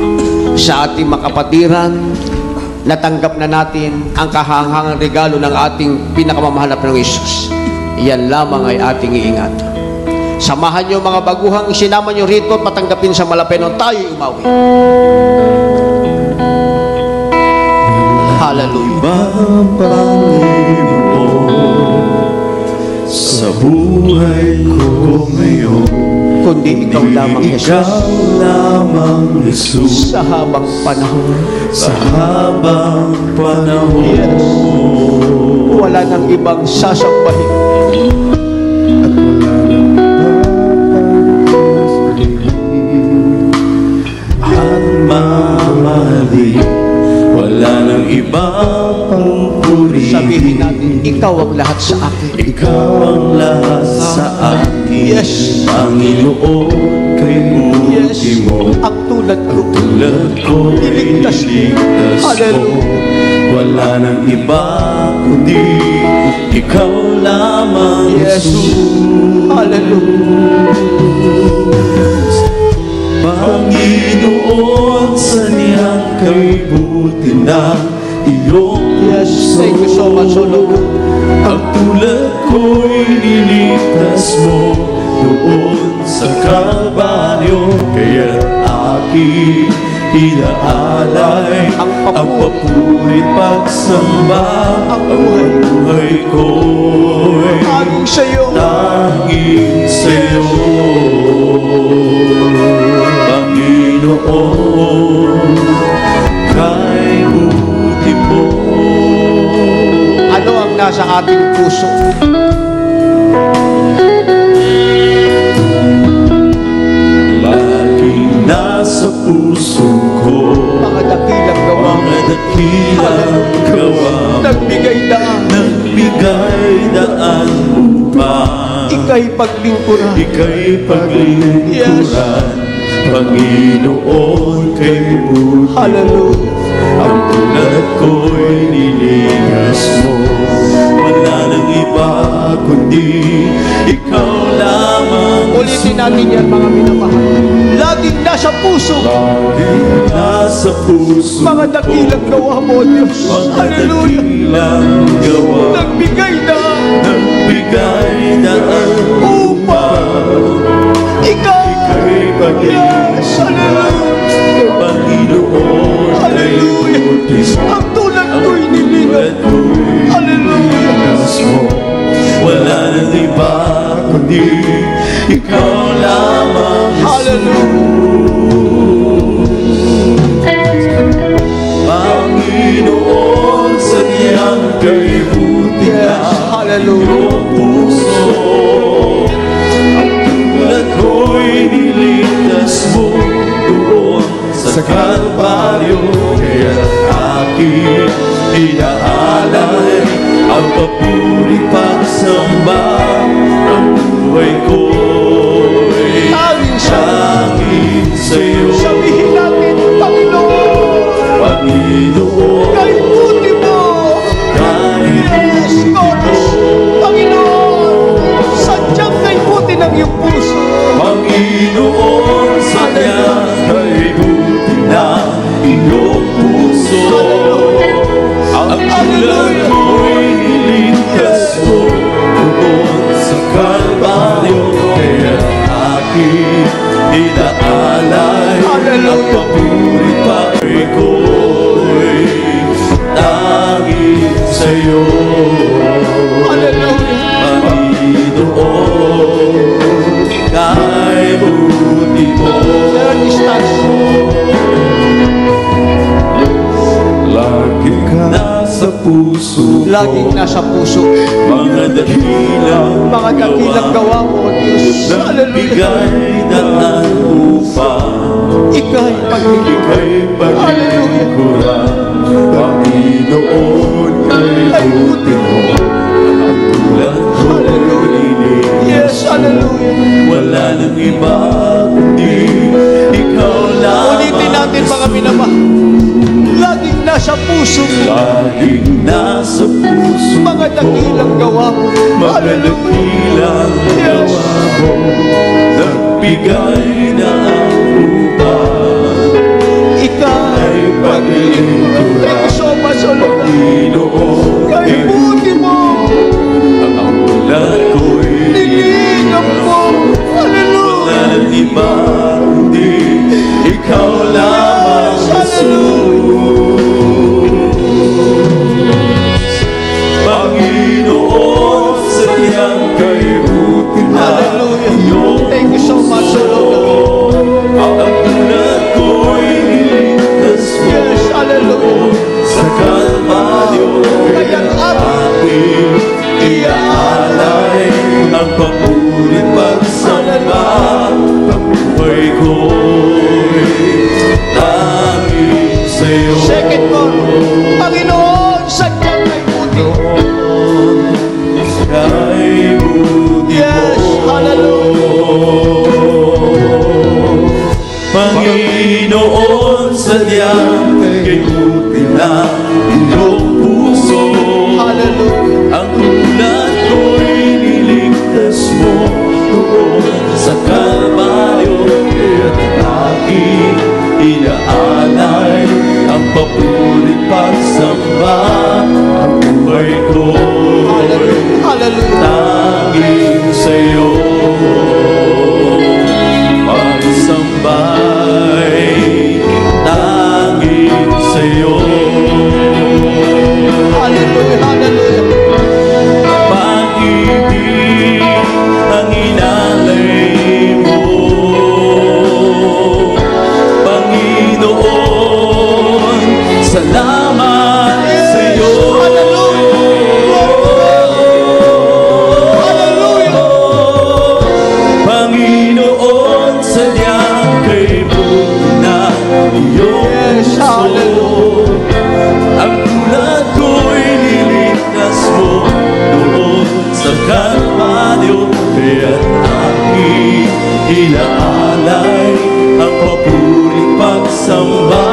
Sa ating makapatiran, natanggap na natin ang kahangahangang regalo ng ating pinakamamahal na Panginoong Hesus. Iyan lamang ay ating iingat. Samahan niyo mga baguhang isinama niyo rito at patanggapin sa malapenon. Tayo umawi. Hallelujah. Sa buhay ko ngayon, kundi ikaw lamang, Jesus. Ikaw lamang, Jesus. Sa habang panahon. Sa habang panahon. Yes. Wala nang ibang sasambahin. muli. Wala nang ibang pupuri. Sabihin natin, ikaw ang lahat sa akin. Ikaw ang lahat sa akin. Yes. Panginoon, kay Yes, buti mo. ang tulad ko. Tulad ko, Iligtas mo. iligtas mo. Hallelujah. Wala nang iba kundi ikaw lamang, Yes. Jesus. Hallelujah. Panginoon, sa niyang kay buti ng iyong Yes, thank you so much, O Lord. ang tulad ko'y niligtas mo doon sa Kalbaryo. Kaya't aking inaalay ang papurit pagsamba. Ang buhay ko'y Tanging sa'yo. tanging sa'yo, Panginoon, kay buti mo. Ano ang nasa ating puso? Laging nasa puso ko Mga dakilang gawa mo. mga dakilang gawa mo, Nagbigay daan. nagbigay daan upang Ika'y paglingkuran. ika'y paglingkuran. Panginoon, kay buti mo. Hallelujah. Ang tulad ko'y niligas mo. Wala nang iba kundi ikaw lamang. Ulitin natin yan, mga minamahal. Laging nasa puso. Laging nasa puso Mga dakilang gawa mo, Diyos. mga Hallelujah. dakilang gawa. Nagbigay daan. Nagbigay daan Upang ikaw. ika'y Yes. Hallelujah. Panginoon, kay Hallelujah. buti mo. Ang tulad ko'y niligaw. Hallelujah. mo. Wala nang iba kundi ikaw lamang, Panginoon, sa niyang kay buti Yes. na Hallelujah. iyong puso. Ang tulad ko'y niligtas mo doon sa Kalbaryo. Kaya aking inaalay ang papuri pagsamba. Ang buhay ko'y Tanging tanging sa'yo, Sabihin natin, Panginoon, Panginoon, kay buti mo. kahit Yes, chorus. Panginoon, sadyang kay buti ng iyong puso. Panginoon, sa niyang kay buti na iyong puso. Ang tulad ko'y niligtas mo doon sa Kalbaryo. Kaya aking inaalay ang papuri pa'y ko'y tanging sa'yo, Hallelujah. Panginoon, kay buti mo. Third instance. Laging nasa puso ko Laging nasa puso. mga dakilang Mga dakilang gawa mo, Diyos. Hallelujah. nagbigay daan upang Ika'y paglingkuran. ika'y paglingkuran. Panginoon, kay buti mo. Ang tulad ko'y niligtas Yes, mo. hallelujah. Wala nang iba kundi ikaw lang. Ulitin natin, mga minamahal. Laging nasa puso mo. Laging nasa puso Mga dakilang gawa mo. mga Hallelujah. dakilang Yes. gawa mo. Nagbigay na ang upang Ika'y paglingkuran. Thank you so much, O Lord. Panginoon, Kay buti mo. ang tulad ko'y Nilingap mo. Hallelujah. wala nang iba kundi ikaw lamang, Panginoon, sa iyang kay buti na Hallelujah. iyong Thank you so much, O Lord. ang tulad ko'y niligtas mo Yes, hallelujah. sa Kalbaryo. Kaya aking iaalay ang papuri pagsamba. Ang buhay ko'y tanging sa'yo, kay buti Yes, Panginoon, sadyang kay buti na iyong puso. Ang ulat ko'y niligtas mo doon sa Kalbaryo, kaya't aking inaalay ang papulit pagsamba. Ang buhay ko'y tanging sa'yo. Pagsambay tanging sa'yo. Hallelujah, hallelujah. Pag-ibig ang inalay mo, Panginoon, salamat sa'yo. Panginoon, sadyang kay buti na iyong puso. Ang tulad ko'y niligtas mo doon sa Kalbaryo, kaya't aking inaalay ang papuring pagsamba.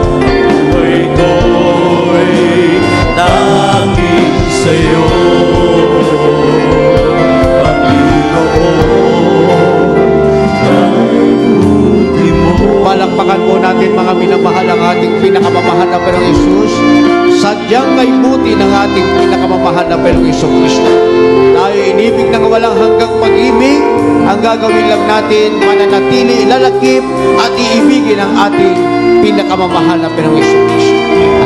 Ang buhay ko'y tanging sa'yo, Palakpakan po natin mga minamahal ang ating pinakamamahal na Panginoong Hesus. Sadyang kay buti ng ating pinakamamahal na Panginoong Jesucristo. Tayo inibig ng walang hanggang pag-ibig. Ang gagawin lang natin, mananatili, ilalakip at iibigin ang ating pinakamamahal na Panginoong Jesucristo.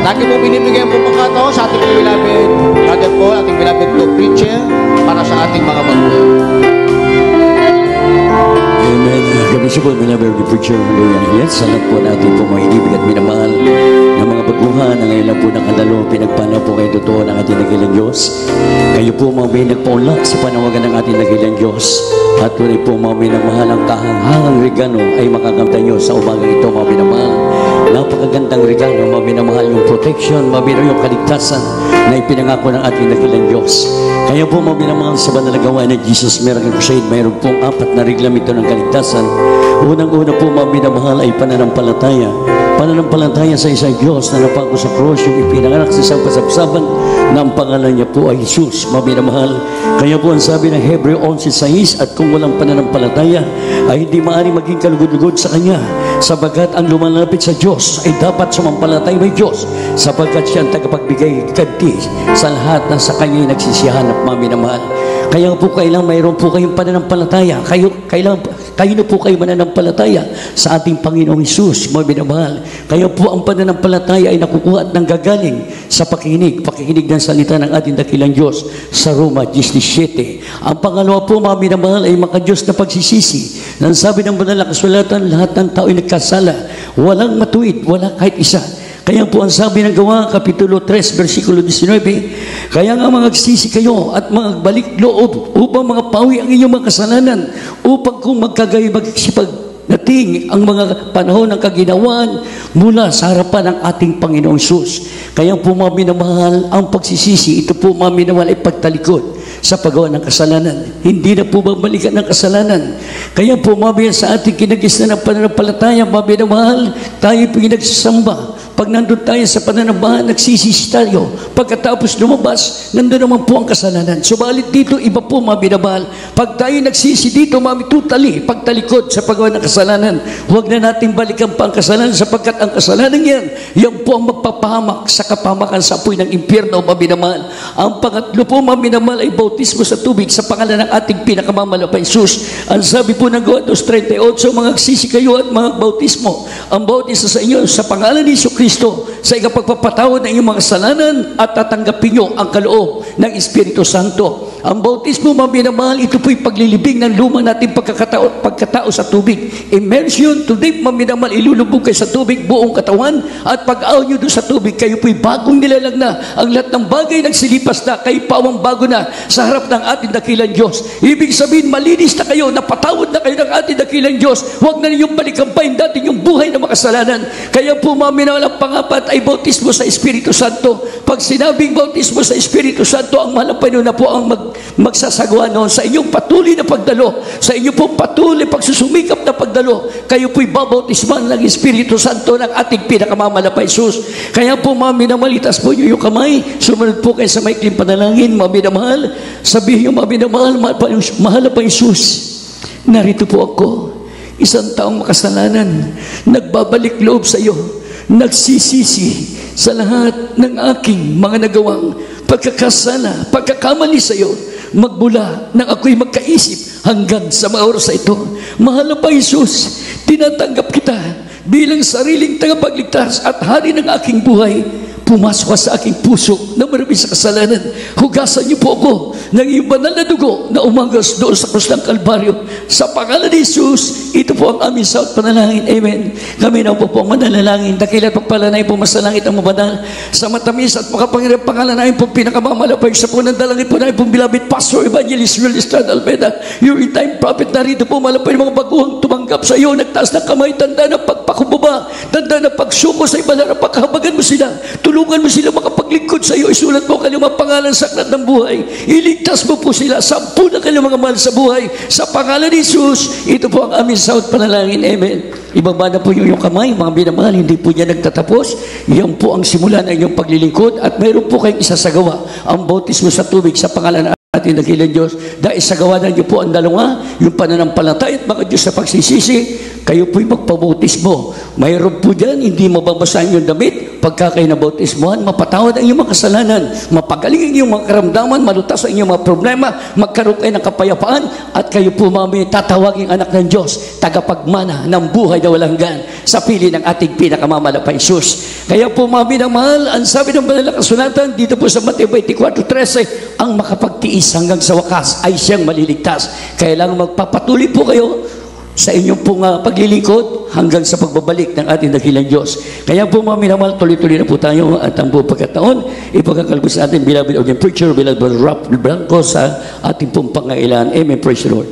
At aking po binibigyan po pagkataon sa ating beloved Brother Paul, ating beloved co-preacher para sa ating mga baguhan. Amen. Gabi siya po, beloved preacher. Hallelujah. Yes, sa lahat po natin po mga inibig at minamahal ng mga baguhan na ngayon lang po nakadalo, pinagpanaw po kayo totoo ng ating nagilang Diyos. Kayo po mga may nagpaunlak sa panawagan ng ating nagilang Diyos. At tunay po mga minamahal ang kahanghangang regalo ay makakamtan nyo sa umagang ito mga minamahal. Napakagandang regalo, mga minamahal yung protection, mga minamahal yung kaligtasan na ipinangako ng ating nagilang Diyos. Kaya po mga minamahal sa banal na gawain ng Jesus Miracle Crusade, mayroon pong 4 na reglamento ng kaligtasan. Unang-una po mga minamahal ay pananampalataya. Pananampalataya sa isang Diyos na napako sa cross, yung ipinanganak sa isang kasapsaban na ang pangalan niya po ay Jesus, mga minamahal. Kaya po ang sabi ng Hebreo 11:6, at kung walang pananampalataya ay hindi maaari maging kalugod-lugod sa Kanya, sabagat ang lumalapit sa Diyos ay dapat sumampalatay may Diyos, sapagkat siya ang tagapagbigay ganti sa lahat na sa Kanya'y nagsisihanap, mga minamahal. Kaya po kailangan mayroon po kayong pananampalataya. Kayo na po kayo mananampalataya sa ating Panginoong Hesus, mga minamahal. Kaya po ang pananampalataya ay nakukuha at nanggagaling sa pakikinig ng salita ng ating dakilang Diyos sa Roma 17. Ang pangalawa po mga minamahal ay makadiyos na pagsisisi. Nang sabi ng banal na kasulatan, lahat ng tao ay nagkasala. Walang matuwid, wala kahit isa. Kaya po ang sabi ng Gawa, Kapitulo 3, versikulo 19, kaya nga magsisi kayo at magbalik loob upang mga pawi ang inyong mga kasalanan, upang kung nating ang mga panahon ng kaginawaan mula sa harapan ng ating Panginoong Hesus. Kaya po mga minamahal, ang pagsisisi, ito po mga minamahal ay pagtalikod sa paggawa ng kasalanan. Hindi na po babalikan ng kasalanan. Kaya po mga sa ating kinagisnan ng pananampalataya, mga minamahal, tayo pinagsasamba. Pag nandun tayo sa pananambahan, nagsisisi tayo. Pagkatapos lumabas, nandun naman po ang kasalanan. Subalit dito, iba po mga minamahal. Pag tayo nagsisi dito, totally, pagtalikod sa paggawa ng kasalanan, huwag na natin balikan pa ang kasalanan, sapagkat ang kasalanan yan po ang magpapahamak sa kapamakan sa apoy ng impyerno, mga minamahal. Ang pangatlo po mga minamahal ay bautismo sa tubig sa pangalan ng ating pinakamamahal na Hesus. Ang sabi po ng Gawa 2:38, mga nagsisi kayo at mga bautismo. Ang bautismo sa inyo sa pangalan ni Jesucristo sa ikapagpapatawad ng inyong mga kasalanan at tatanggapin nyo ang kaloob ng Espiritu Santo. Ang bautismo, mga minamahal, ito po'y paglilibing ng luma nating pagkatao sa tubig. Immersion, today, mga minamahal, ilulubog kayo sa tubig buong katawan, at pag-aw nyo doon sa tubig, kayo po'y bagong nilalang na. Ang lahat ng bagay nagsilipas na, kayo pawang bago na sa sa harap ng ating dakilang Diyos. Ibig sabihin, malinis na kayo, napatawad na kayo ng ating dakilang Diyos. Huwag na ninyong balikan pa yung dati yung buhay na makasalanan. Kaya po, maminaw ang pangapat ay bautismo sa Espiritu Santo. Pag sinabing bautismo sa Espiritu Santo, ang mahal na Panginoon na po ang magsasagawa noon sa inyong patuloy na pagdalo, sa inyong pong patuloy pagsusumikap na pagdalo, kayo po'y babautisman ng Espiritu Santo ng ating pinakamamahal na Jesus. Kaya po, maminamalitas po niyo yung kamay, sumunod po kayo sa maikling panalangin, maminamahal, sabihin niyo, maminamahal, mahal na pa Jesus, narito po ako, isang taong makasalanan, nagbabalik loob sa iyo, nagsisisi sa lahat ng aking mga nagawang pagkakasala, pagkakamali sa iyo, magmula nang ako'y magkaisip hanggang sa mga oras ito. Mahal na pa Jesus, tinatanggap kita bilang sariling tagapagligtas at hari ng aking buhay. Pumasok ka sa aking puso na marami sa kasalanan. Hugasan niyo po ako ng iyong banal na dugo na umagas doon sa krus ng Kalbaryo. Sa pangalan ni Jesus, ito po ang aming saot panalangin. Amen. Kami na po ang mananalangin. Dakilat pagpalanay po masalangit ang mabanal. Sa matamis at makapangyarihan pangalan namin po pinakamamalapay sa po ng dalangin po namin pong bilabid Pastor Evangelist Will Estrada Almeda. Your in-time prophet na rito po malapay ng mga baguhang tumanggap sa iyo. Nagtaas ng kamay, tanda na pagpakubaba, tanda na pagsuko sa iba na pagkahabagan mo sila. Tulungan mo sila makapaglingkod sa iyo. Isulat mo kanyang mga pangalan sa aklat ng buhay. Iligtas mo po sila. 10 na kanyang mga mahal sa buhay. Sa pangalan ni Jesus, ito po ang aming saot panalangin. Amen. Ibaba na po yung kamay, mga binamahal. Hindi po niya nagtatapos. Yan po ang simula ng inyong paglilingkod. At mayroon po kayong isasagawa. Ang bautismo sa tubig sa pangalan ating dakilang Diyos. Dahil isagawanan niyo po ang dalawa, yung pananampalataya at mga Diyos sa pagsisisi, kayo po'y magpabautismo. Mayroon po dyan, hindi mababasahin yung damit. Pagka kayo nabautismohan, mapatawad ang inyong mga kasalanan, mapagaling ang inyong mga karamdaman, malutas ang inyong mga problema, magkaroon kayo ng kapayapaan, at kayo po mami tatawaging anak ng Diyos, tagapagmana ng buhay na walang hanggan sa pili ng ating pinakamamahal na Jesus. Kaya po mami na mahal, ang sabi ng banal na kasulatan dito po sa Mateo 24:13, ang makapagtiis hanggang sa wakas ay siyang maliligtas. Kaya lang magpapatuloy po kayo sa inyong pong paglilingkod hanggang sa pagbabalik ng ating dakilang Diyos. Kaya po mga minamahal, tuloy-tuloy na po tayo at ang buong pagkataon, ipagkakalbos sa ating beloved audience preacher, beloved Brother Rap Blanco sa ating pong pangailan. Amen. Praise the Lord.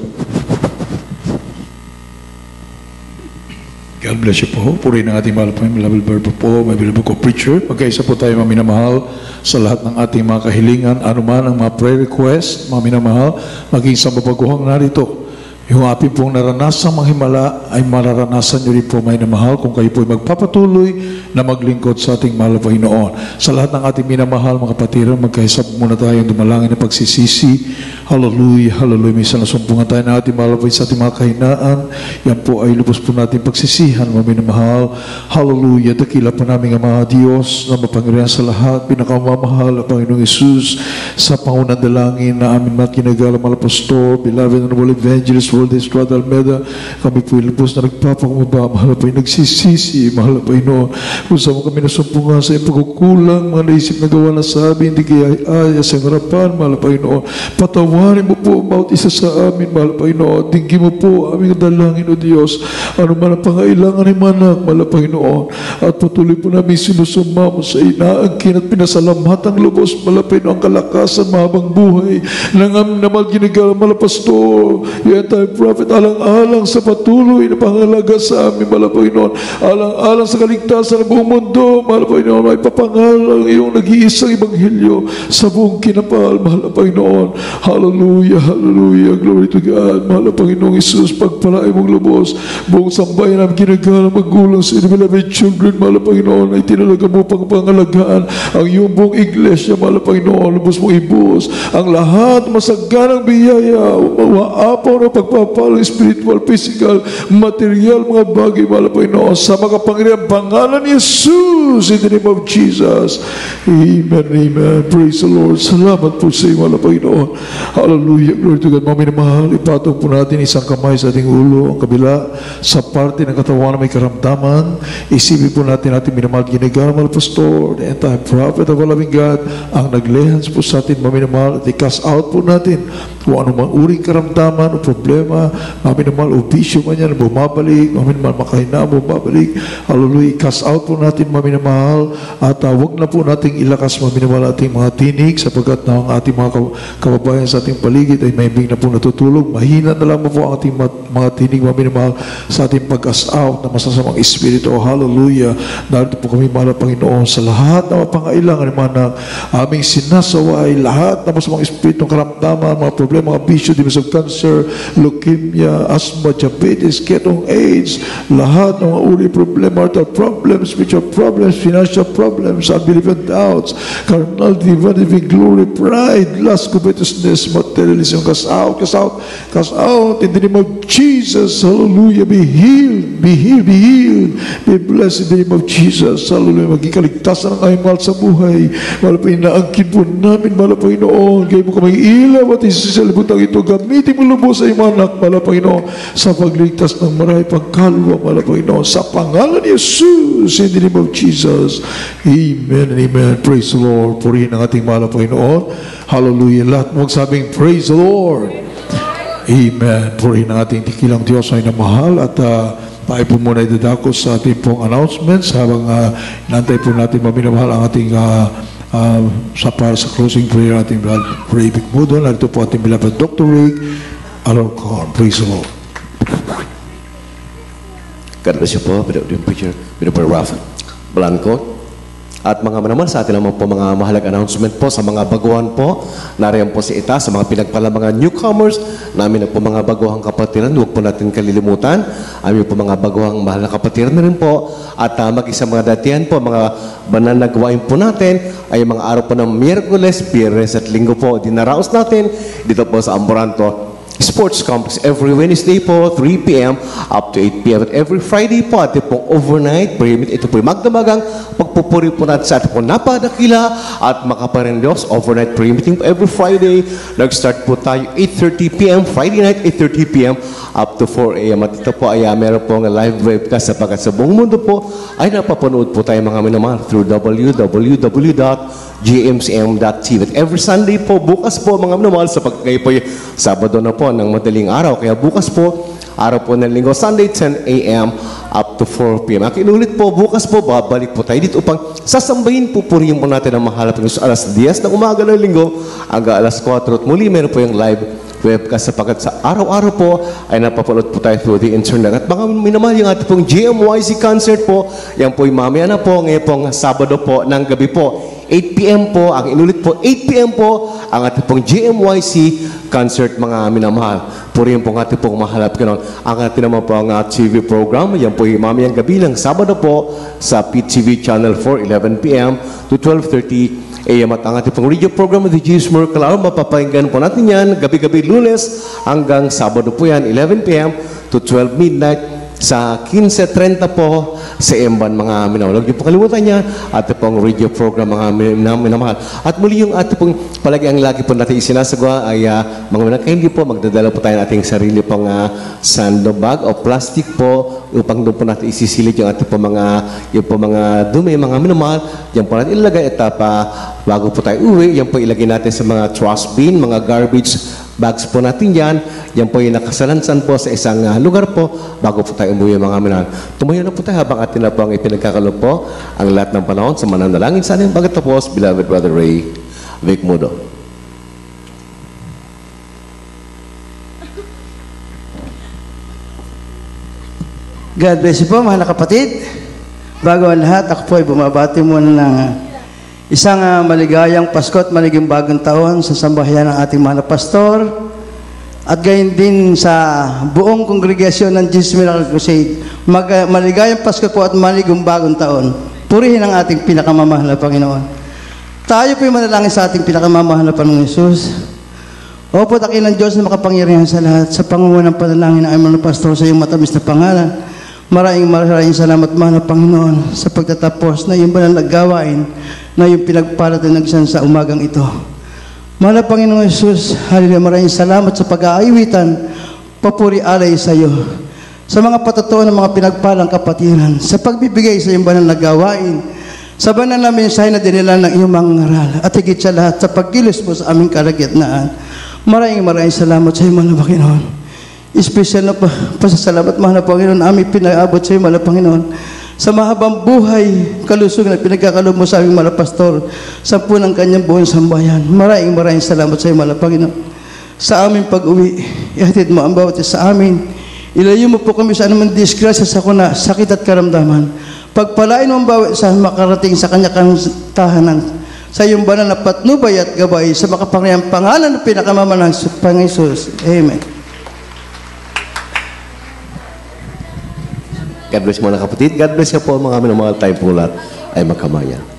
God bless you po. Purihin ang ating mahal po, beloved Brother po, my beloved co-preacher. Magkaisa po tayo mga minamahal sa lahat ng ating mga kahilingan, anuman ang mga prayer request, mga minamahal, maging sa mabaguhang narito. Yung ating pong naranasang mga himala ay mararanasan nyo rin po may namahal kung kayo po ay magpapatuloy na maglingkod sa ating mahal na Panginoon. Sa lahat ng ating minamahal, mga kapatiran, magkaisa muna tayong dumalangin na pagsisisi. Hallelujah, hallelujah. Minsan nasumpungan tayo na ating mahal sa ating mga kahinaan. Yan po ay lubos po natin pagsisihan, mga minamahal. Hallelujah. Dakila po namin ang mga Diyos na mapangirihan sa lahat. Pinakamamahal na Panginoong Isus sa pangunang dalangin na amin mat kinagala mahal pastor, beloved and noble evangelist Will Estrada Almeda, kami po ilubos na nagpapakumaba, mahal po yung nagsisisi, mahal po yun, kung saan kami nasumpungan sa iyong pagkukulang, mga naisip na gawa na sabi, hindi kaya ay sa harapan, mahal po yun, patawarin mo po bawat isa sa amin, mahal po yun, tingin mo po aming dalangin, O Diyos, ano man ang pangailangan ni manak, mahal po yun, at patuloy po namin sinusumamo sa inaangkin at pinasalamatan lubos, mahal po yun, ang kalakasan, mahabang buhay, ng aming naman ginagawa, mahal pastor, yan tayo prophet, alang-alang sa patuloy na pangalaga sa amin, mahal Panginoon, alang-alang sa kaligtasan ng buong mundo, mahal Panginoon, may papangalang iyong nag-iisang Ebanghelyo sa buong kinapal, mahal Panginoon. Hallelujah, hallelujah, glory to God, mahal Panginoong Isus, pagpalain mong lubos, buong sambayan namin ginagalang magulang sa beloved children, mahal Panginoon, ay tinalaga mo pang pangalagaan ang iyong buong iglesia, mahal Panginoon, lubos mong ibus ang lahat masaganang biyaya, maapaw na pagpapalo, spiritual, physical, material, mga bagay, mahal Panginoon, sa makapangyarihan pangalan ni Jesus, in the name of Jesus. Amen, amen. Praise the Lord. Salamat po sa iyo, mahal Panginoon. Hallelujah. Glory to God. Mga minamahal, ipatong po natin isang kamay sa ating ulo, ang kabila sa parte ng katawan na may karamdaman. Isipin po natin ating minamahal ginagawa, mahal pastor, the entire prophet of our loving God, ang naglehans po sa atin, mga minamahal, at i-cast out po natin kung anumang uring karamdaman o problema problema, mga minamahal, o bisyo man yan, bumabalik, mga minamahal, makahina, bumabalik. Hallelujah, cast out po natin, mga minamahal, at wag na po nating ilakas, mga minamahal, ating mga tinig, sapagkat na ang ating mga kababayan sa ating paligid ay mahimbing na po natutulog. Mahina na lang po ang ating mga tinig, mga minamahal, sa ating pag-cast out na masasamang espiritu. Oh, hallelujah. Narito po kami, mahal na Panginoon, sa lahat ng mga pangailangan, mga aming sinasaway, lahat ng masamang espiritu ng karamdaman, mga problema, mga bisyo, disease of cancer, leukemia, asthma, diabetes, ketong AIDS, lahat ng mga uri problema, marital problems, spiritual problems, financial problems, unbelief and doubts, carnality, vanity, glory, pride, lust, covetousness, materialism, cast out, cast out, cast out in the name of Jesus. Hallelujah. Be healed, be healed, be healed, be blessed in the name of Jesus. Hallelujah. Maging kaligtasan ang aming mahal sa buhay. Mahal pa inaangkin po namin, mahal Panginoon. Kayo mo kaming ilaw at isisalibutan ito. Gamitin mo lubos sa iyong anak, mahal Panginoon, sa pagligtas ng marami pagkalwa, mahal Panginoon. Sa pangalan ni Jesus, in the name of Jesus. Amen and amen. Praise the Lord. Purihin ang ating mahal Panginoon. Hallelujah. Lahat mo magsabing, praise the Lord. Amen. Purihin ang ating tikilang Diyos ay namahal at tayo po muna idadako sa ating pong announcements habang inantay po natin maminamahal ang ating para sa closing prayer ating Ray Bigmudo. Narito po ating beloved Dr. Rick Alarcon. Praise the Lord. God bless you po, Preacher Ralph Blanco. At mga manaman, sa atin naman po mga mahalag announcement po sa mga baguhan po. Nariyan po si Ita sa mga pinagpala mga newcomers. Namin na po mga baguhang kapatiran. Huwag po natin kalilimutan. Amin po mga baguhang mahal na kapatiran na rin po. At mag-isa mga datihan po, mga banal na gawain po natin ay mga araw po ng Miyerkules, Biyernes at Linggo po. Dinaraos natin dito po sa Amburanto Sports Complex every Wednesday po, 3 p.m. up to 8 p.m. At every Friday po, atin pong overnight prayer meet. Ito po yung magdamagang pagpupuri po natin sa atin pong napadakila at makaparendos overnight prayer meeting po every Friday. Nag-start po tayo 8:30 p.m. Friday night, 8:30 p.m. up to 4 a.m. At ito po ay meron pong live webcast sapagkat sa buong mundo po ay napapanood po tayo mga minamahal through www.gmcm.tv. At every Sunday po, bukas po mga minamahal, sapagkat ngayon po Sabado na po ng madaling araw. Kaya bukas po, araw po ng Linggo, Sunday, 10 a.m. up to 4 p.m. Ang inulit po, bukas po, babalik po tayo dito upang sasambahin po, purihin po natin ang mahal na Panginoon alas 10 ng umaga ng Linggo hanggang alas 4. At muli, meron po yung live webcast sapagkat sa araw-araw po ay napapanood po tayo through the internet. At mga minamahal, yung ating pong GMYC concert po, yan po yung mamaya na po, ngayon pong Sabado po ng gabi po. 8 p.m. po, ang inulit po, 8 p.m. po, ang ating pong GMYC concert, mga minamahal. Purihin po ang ating pong mahalap ganoon. Ang ating naman po ang TV program, yan po yung mamayang gabi lang, Sabado po, sa PTV Channel 4, 11 p.m. to 12:30 a.m. At ang ating pong radio program, The Jesus Miracle Hour, mapapahinggan po natin yan, gabi-gabi Lunes hanggang Sabado po yan, 11 p.m. to 12 midnight, sa 15:30 po sa Emban, mga minamahal. Huwag niyo po kalimutan niya ating pong radio program, mga minamahal. At muli yung ating pong palagi ang lagi po natin isinasagawa ay mga minamahal, hindi po magdadala po tayo ng ating sarili pong sandbag o plastic po upang doon po natin isisilid yung ating po mga dumi, mga minamahal. Yan po natin ilagay at bago po tayo uwi, yan po ilagay natin sa mga trash bin, mga garbage bags po natin yan. Yan po yung nakasalansan po sa isang lugar po bago po tayo umuwi, mga minamahal. Tumayo na po tayo habang atin na po ang ipinagkakalog po ang lahat ng panahon sa mananalangin sa ating pagkatapos, beloved Brother Ray Bigmudo. God bless you po, mahal na kapatid. Bago ang lahat, ako po ay bumabati muna ng isang maligayang Pasko at maligayang bagong taon sa sambahayan ng ating mahal na pastor at gayon din sa buong kongregasyon ng Jesus Miracle Crusade. Maligayang Pasko po at maligayang bagong taon. Purihin ang ating pinakamamahal na Panginoon. Tayo po yung manalangin sa ating pinakamamahal na Panginoon Jesus. Opo, dakilang Diyos na makapangyarihan sa lahat, sa pangungunang panalangin ng aming mga pastor sa iyong matamis na pangalan. Maraming salamat, mahal na Panginoon, sa pagtatapos na iyong banal na gawain na iyong pinagparatinagsan sa umagang ito. Mahal na Panginoon Jesus, hallelujah, maraming salamat sa pag-aaywitan, papuri alay sa iyo, sa mga patotoo ng mga pinagpalang kapatiran, sa pagbibigay sa iyong banal na gawain, sa banal na mensahe na dinila ng iyong mga ngaral, at higit sa lahat, sa pagkilos mo sa aming kalagitnaan. Maraming salamat sa iyo, mahal na Panginoon. Espesyal na pasasalamat, mahal na Panginoon, aming pinaabot sa iyo, mahal na Panginoon. Sa mahabang buhay, kalusugan na pinagkakalob mo sa aming mahal na pastor, sa punang kanyang buong sambayan. Maraming salamat sa iyo, mahal na Panginoon. Sa aming pag-uwi, ihatid mo ang bawat isa sa amin. Ilayo mo po kami sa anumang disgrasya sa kuna, sakit at karamdaman. Pagpalain mo ang bawat isa makarating sa kanya-kanyang tahanan. Sa iyong banal na patnubay at gabay, sa makapangyayang pangalan ng pinakamamanang Panginoon Jesus. Amen. God bless mga kapatid. God bless ka po mga minamahal tayong pulat ay magkamaya.